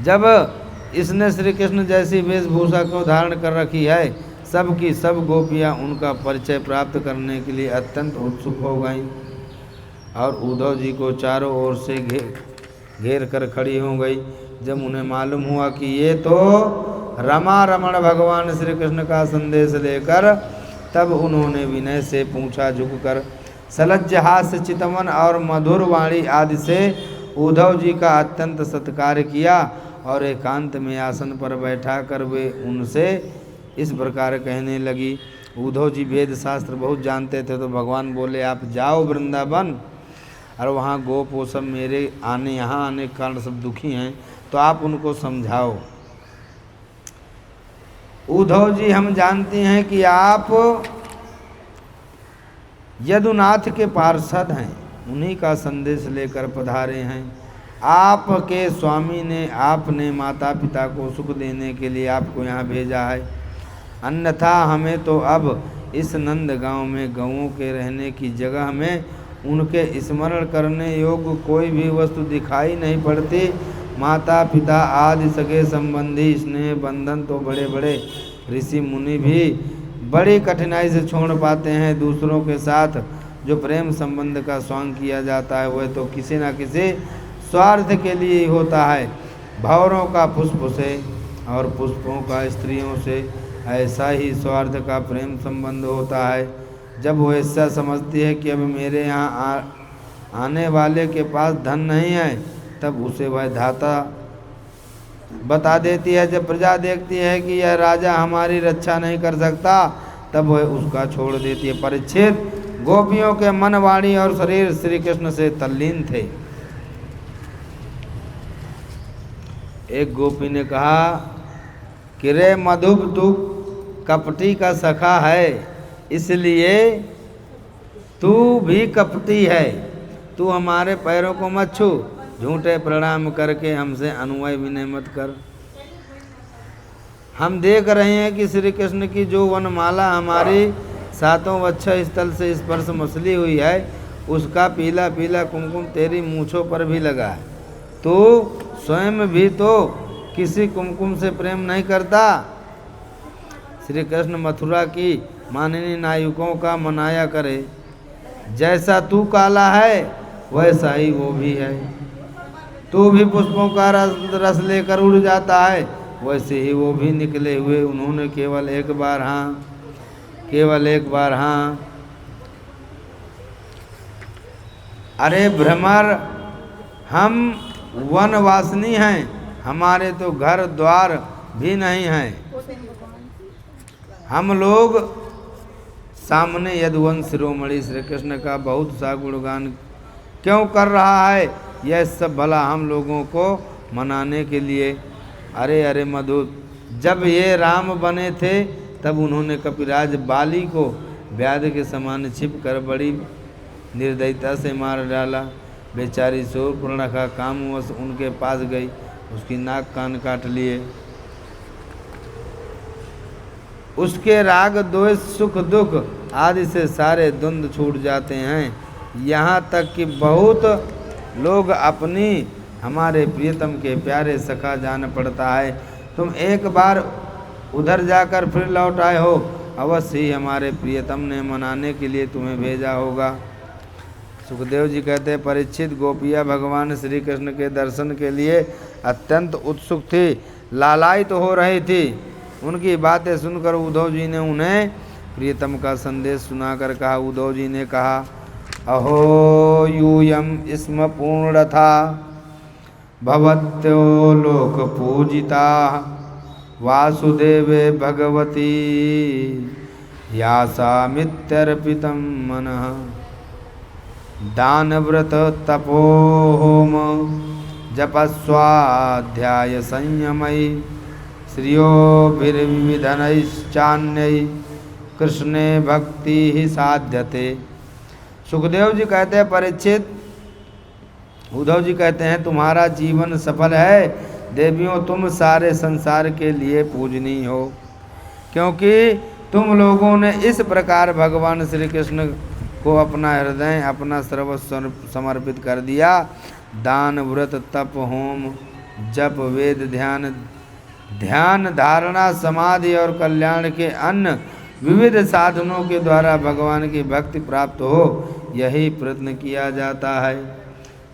[SPEAKER 1] जब इसने श्री कृष्ण जैसी वेशभूषा को धारण कर रखी है, सब की सब गोपियाँ उनका परिचय प्राप्त करने के लिए अत्यंत उत्सुक हो गईं और उद्धव जी को चारों ओर से घेर कर खड़ी हो गई। जब उन्हें मालूम हुआ कि ये तो रमा रमण भगवान श्री कृष्ण का संदेश लेकर, तब उन्होंने विनय से पूछा झुककर, सलज्ज हास्य चितवन और मधुर वाणी आदि से उद्धव जी का अत्यंत सत्कार किया और एकांत में आसन पर बैठा कर वे उनसे इस प्रकार कहने लगी। उद्धव जी वेद शास्त्र बहुत जानते थे, तो भगवान बोले आप जाओ वृंदावन और वहाँ गोप वो सब मेरे यहाँ आने के कारण सब दुखी हैं, तो आप उनको समझाओ। उद्धव जी हम जानते हैं कि आप यदुनाथ के पार्षद हैं, उन्हीं का संदेश लेकर पधारे हैं। आपके स्वामी ने आपने माता पिता को सुख देने के लिए आपको यहाँ भेजा है, अन्यथा हमें तो अब इस नंद गांव में गौओं के रहने की जगह में उनके स्मरण करने योग्य कोई भी वस्तु दिखाई नहीं पड़ती। माता पिता आदि सगे संबंधी स्नेह बंधन तो बड़े बड़े ऋषि मुनि भी बड़ी कठिनाई से छोड़ पाते हैं। दूसरों के साथ जो प्रेम संबंध का स्वांग किया जाता है वह तो किसी न किसी स्वार्थ के लिए ही होता है। भंवरों का पुष्प से और पुष्पों का स्त्रियों से ऐसा ही स्वार्थ का प्रेम संबंध होता है। जब वो ऐसा समझती है कि अब मेरे यहाँ आने वाले के पास धन नहीं है, तब उसे वह धाता बता देती है। जब प्रजा देखती है कि यह राजा हमारी रक्षा नहीं कर सकता, तब वह उसका छोड़ देती है। परीक्षित गोपियों के मन, वाणी और शरीर श्री कृष्ण से तल्लीन थे। एक गोपी ने कहा कि रे मधुप, तू कपटी का सखा है, इसलिए तू भी कपटी है। तू हमारे पैरों को मत छू, झूठे प्रणाम करके हमसे अनुनय विनय मत कर। हम देख रहे हैं कि श्री कृष्ण की जो वनमाला हमारी सातों वत्स स्थल से स्पर्श मसली हुई है, उसका पीला पीला कुमकुम तेरी मूँछों पर भी लगा है। तो स्वयं भी तो किसी कुमकुम से प्रेम नहीं करता। श्री कृष्ण मथुरा की माननीय नायकों का मनाया करे। जैसा तू काला है वैसा ही वो भी है। तू भी पुष्पों का रस लेकर उड़ जाता है, वैसे ही वो भी निकले हुए। उन्होंने केवल एक बार हाँ। अरे भ्रमर, हम वनवासिनी हैं, हमारे तो घर द्वार भी नहीं हैं। हम लोग सामने यदुवंश शिरोमणि श्री कृष्ण का बहुत सा गुणगान क्यों कर रहा है? यह सब भला हम लोगों को मनाने के लिए। अरे मधु, जब ये राम बने थे तब उन्होंने कपिराज बाली को व्याध के समान छिप कर बड़ी निर्दयता से मार डाला। बेचारी शूर्पणखा कामवश उनके पास गई, उसकी नाक कान काट लिए। उसके राग द्वेष सुख दुख आदि से सारे द्वंद्व छूट जाते हैं। यहाँ तक कि बहुत लोग अपनी हमारे प्रियतम के प्यारे सखा जान पड़ता है। तुम एक बार उधर जाकर फिर लौट आए हो, अवश्य ही हमारे प्रियतम ने मनाने के लिए तुम्हें भेजा होगा। सुखदेव जी कहते हैं, परीक्षित गोपियाँ भगवान श्री कृष्ण के दर्शन के लिए अत्यंत उत्सुक थी, लालायित हो रही थी। उनकी बातें सुनकर उद्धव जी ने उन्हें प्रियतम का संदेश सुनाकर कहा। उद्धव जी ने कहा, अहो यूयम स्म पूर्णथा भवत्यो लोक पूजिता वासुदेवे भगवती यासामित्यर्पितं मनः दानव्रत तपोहोम जपस्वाध्याय संयमई श्रियोभिर्विधनैश्चान्यै कृष्णे भक्ति ही साध्यते। सुखदेव जी कहते हैं, परीक्षित, उद्धव जी कहते हैं, तुम्हारा जीवन सफल है। देवियों, तुम सारे संसार के लिए पूजनीय हो, क्योंकि तुम लोगों ने इस प्रकार भगवान श्री कृष्ण को अपना हृदय, अपना सर्वस्व समर्पित कर दिया। दान, व्रत, तप, होम, जप, वेद, ध्यान, धारणा, समाधि और कल्याण के अन्य विविध साधनों के द्वारा भगवान की भक्ति प्राप्त हो, यही प्रयत्न किया जाता है।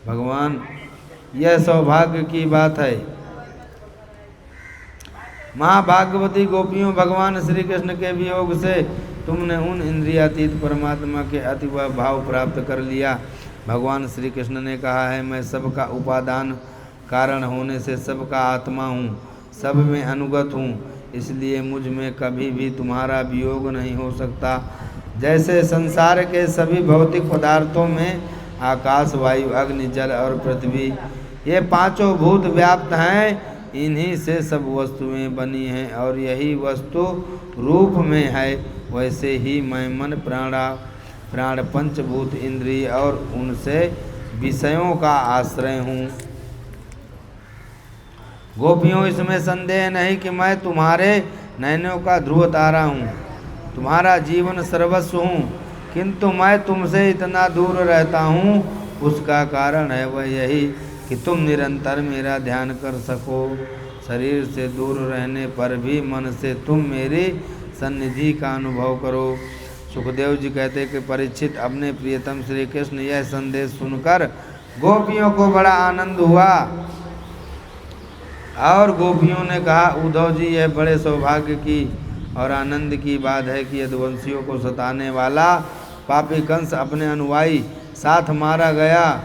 [SPEAKER 1] भगवान, यह सौभाग्य की बात है। महाभागवती गोपियों, भगवान श्री कृष्ण के वियोग से तुमने उन इंद्रियातीत परमात्मा के अतिव भाव प्राप्त कर लिया। भगवान श्री कृष्ण ने कहा है, मैं सबका उपादान कारण होने से सबका आत्मा हूँ, सब में अनुगत हूँ, इसलिए मुझ में कभी भी तुम्हारा वियोग नहीं हो सकता। जैसे संसार के सभी भौतिक पदार्थों में आकाश, वायु, अग्नि, जल और पृथ्वी, ये पांचों भूत व्याप्त हैं, इन्हीं से सब वस्तुएं बनी हैं और यही वस्तु रूप में है, वैसे ही मैं मन, प्राण, पंचभूत, इंद्रिय और उनसे विषयों का आश्रय हूँ। गोपियों, इसमें संदेह नहीं कि मैं तुम्हारे नयनों का ध्रुव तारा हूँ, तुम्हारा जीवन सर्वस्व हूँ, किंतु मैं तुमसे इतना दूर रहता हूँ, उसका कारण है वह यही कि तुम निरंतर मेरा ध्यान कर सको। शरीर से दूर रहने पर भी मन से तुम मेरी सन्निधि का अनुभव करो। सुखदेव जी कहते कि परीक्षित, अपने प्रियतम श्री कृष्ण यह संदेश सुनकर गोपियों को बड़ा आनंद हुआ और गोपियों ने कहा, उद्धव जी, यह बड़े सौभाग्य की और आनंद की बात है कि यदुवंशियों को सताने वाला पापी कंस अपने अनुयायी साथ मारा गया।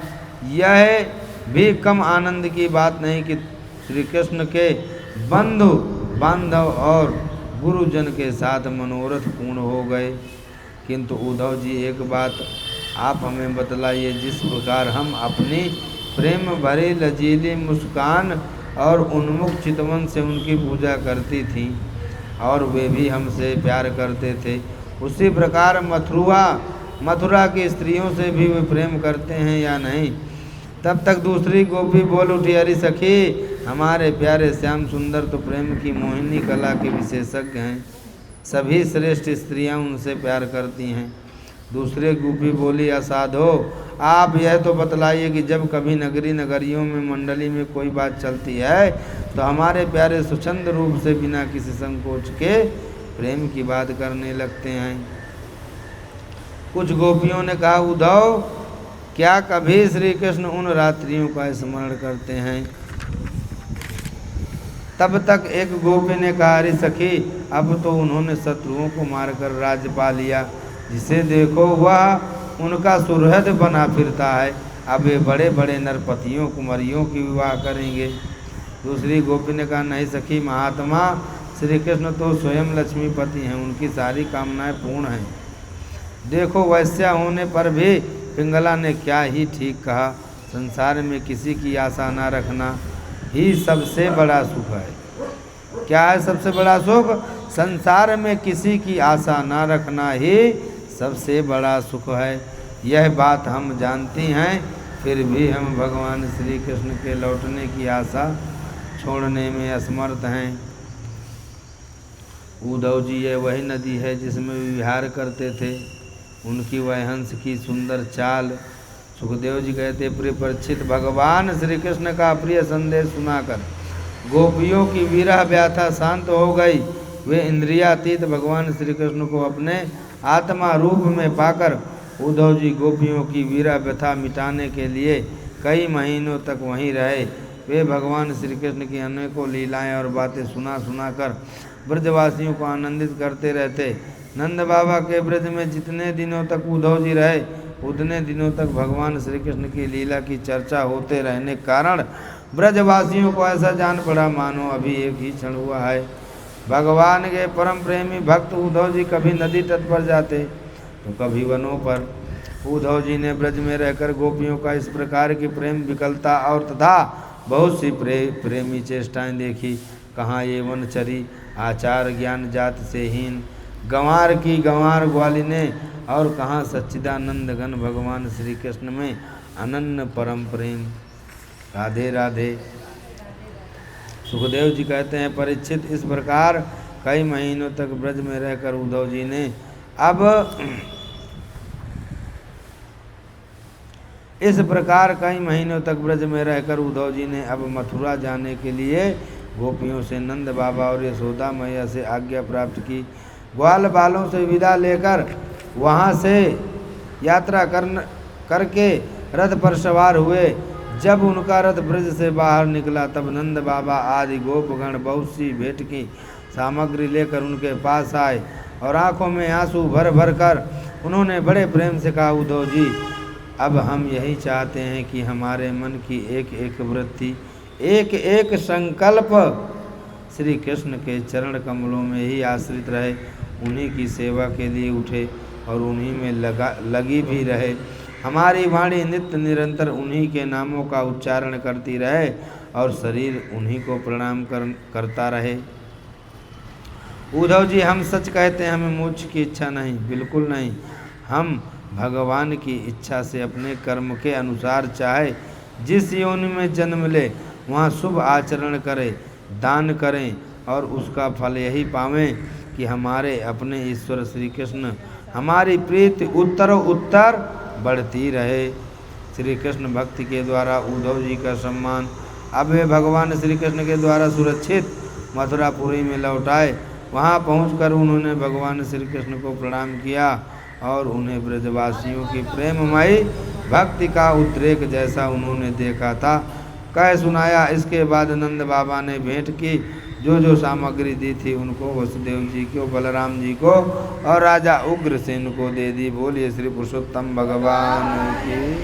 [SPEAKER 1] यह भी कम आनंद की बात नहीं कि श्री कृष्ण के बंधु बांधव और गुरुजन के साथ मनोरथ पूर्ण हो गए। किंतु उद्धव जी, एक बात आप हमें बतलाइए, जिस प्रकार हम अपनी प्रेम भरी लजीली मुस्कान और उन्मुख चितवन से उनकी पूजा करती थीं और वे भी हमसे प्यार करते थे, उसी प्रकार मथुरा की स्त्रियों से भी वे प्रेम करते हैं या नहीं? तब तक दूसरी गोपी बोल उठी, अरे सखी, हमारे प्यारे श्याम सुंदर तो प्रेम की मोहिनी कला के विशेषज्ञ हैं, सभी श्रेष्ठ स्त्रियां उनसे प्यार करती हैं। दूसरे गोपी बोली, असाधो, आप यह तो बतलाइए कि जब कभी नगरियों में मंडली में कोई बात चलती है तो हमारे प्यारे स्वच्छंद रूप से बिना किसी संकोच के प्रेम की बात करने लगते हैं। कुछ गोपियों ने कहा, उद्धव, क्या कभी श्री कृष्ण उन रात्रियों का स्मरण करते हैं? तब तक एक गोपी ने कहा, अरे सखी, अब तो उन्होंने शत्रुओं को मारकर राज्य पा लिया, जिसे देखो वह उनका सुहृद बना फिरता है। अब वे बड़े बड़े नरपतियों कुंवरियों की विवाह करेंगे। दूसरी गोपी ने कहा, नहीं सखी महात्मा, श्री कृष्ण तो स्वयं लक्ष्मीपति हैं, उनकी सारी कामनाएं पूर्ण हैं। देखो वैश्या होने पर भी पिंगला ने क्या ही ठीक कहा, संसार में किसी की आशा ना रखना ही सबसे बड़ा सुख है। क्या है सबसे बड़ा सुख? संसार में किसी की आशा ना रखना ही सबसे बड़ा सुख है। यह बात हम जानती हैं, फिर भी हम भगवान श्री कृष्ण के लौटने की आशा छोड़ने में असमर्थ हैं। उद्धव जी, यह वही नदी है जिसमें विहार करते थे, उनकी वह हंस की सुंदर चाल। सुखदेव जी कहते, प्रिय परीक्षित, भगवान श्री कृष्ण का प्रिय संदेश सुनाकर गोपियों की विरह व्याथा शांत हो गई। वे इंद्रियातीत भगवान श्री कृष्ण को अपने आत्मा रूप में पाकर उद्धव जी गोपियों की विरह व्यथा मिटाने के लिए कई महीनों तक वहीं रहे। वे भगवान श्री कृष्ण की अनेकों लीलाएं और बातें सुना कर ब्रजवासियों को आनंदित करते रहते। नंद बाबा के ब्रज में जितने दिनों तक उद्धव जी रहे, उतने दिनों तक भगवान श्री कृष्ण की लीला की चर्चा होते रहने के कारण ब्रजवासियों को ऐसा जान पड़ा मानो अभी एक ही क्षण हुआ है। भगवान के परम प्रेमी भक्त उद्धव जी कभी नदी तट पर जाते तो कभी वनों पर। उद्धव जी ने ब्रज में रहकर गोपियों का इस प्रकार की प्रेम विकलता और तथा बहुत सी प्रेमी चेष्टाएं देखी। कहाँ ये वनचरी आचार ज्ञान जात से हीन गंवार की गंवार ग्वालिने, और कहाँ सच्चिदानंद घन भगवान श्री कृष्ण में अनन्य परम प्रेम। राधे राधे। सुखदेव जी कहते हैं, परीक्षित, इस प्रकार कई महीनों तक ब्रज में रहकर उद्धव जी ने अब मथुरा जाने के लिए गोपियों से नंद बाबा और यशोदा मैया से आज्ञा प्राप्त की। ग्वाल बालों से विदा लेकर वहाँ से यात्रा करके रथ पर सवार हुए। जब उनका रथ ब्रज से बाहर निकला तब नंद बाबा आदि गोपगण बहुत सी भेंट की सामग्री लेकर उनके पास आए और आंखों में आंसू भर भर कर उन्होंने बड़े प्रेम से कहा, उद्धव जी, अब हम यही चाहते हैं कि हमारे मन की एक एक वृत्ति, एक एक संकल्प श्री कृष्ण के चरण कमलों में ही आश्रित रहे, उन्हीं की सेवा के लिए उठे और उन्हीं में लगी भी रहे। हमारी वाणी नित्य निरंतर उन्हीं के नामों का उच्चारण करती रहे और शरीर उन्हीं को प्रणाम करता रहे। उद्धव जी, हम सच कहते हैं, हमें मोक्ष की इच्छा नहीं, बिल्कुल नहीं। हम भगवान की इच्छा से अपने कर्म के अनुसार चाहे जिस योनि में जन्म ले वहाँ शुभ आचरण करें, दान करें और उसका फल यही पावें कि हमारे अपने ईश्वर श्री कृष्ण हमारी प्रीति उत्तर बढ़ती रहे। श्री कृष्ण भक्ति के द्वारा उद्धव जी का सम्मान अब वे भगवान श्री कृष्ण के द्वारा सुरक्षित मथुरापुरी में लौट आए। वहाँ पहुंचकर उन्होंने भगवान श्री कृष्ण को प्रणाम किया और उन्हें ब्रजवासियों की प्रेममयी भक्ति का उद्रेक जैसा उन्होंने देखा था कह सुनाया। इसके बाद नंद बाबा ने भेंट की, जो सामग्री दी थी उनको वसुदेव जी को, बलराम जी को और राजा उग्रसेन को दे दी। बोलिए श्री पुरुषोत्तम भगवान की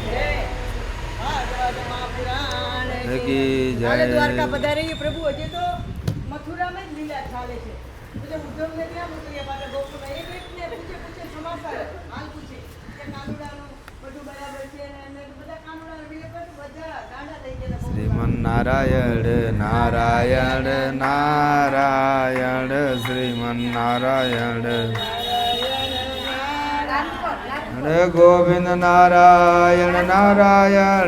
[SPEAKER 1] जय।
[SPEAKER 2] द्वारका पधारे प्रभु हजे तो मथुरा में लीला चाले छे। એટલે ઉદ્ધવ ને ત્યાં મોકલ્યા પાછા ગોકુળ માં એક ને પૂછે સમાચાર હાલ પૂછે કે કાનુડાનું બધું બરાબર છે ને એમને બધા કાનુડા વિલે પર બધા ગાંડા થઈ ગયા।
[SPEAKER 1] શ્રીમન નારાયણ નારાયણ નારાયણ શ્રીમન નારાયણ નારાયણ गोविंद नारायण नारायण।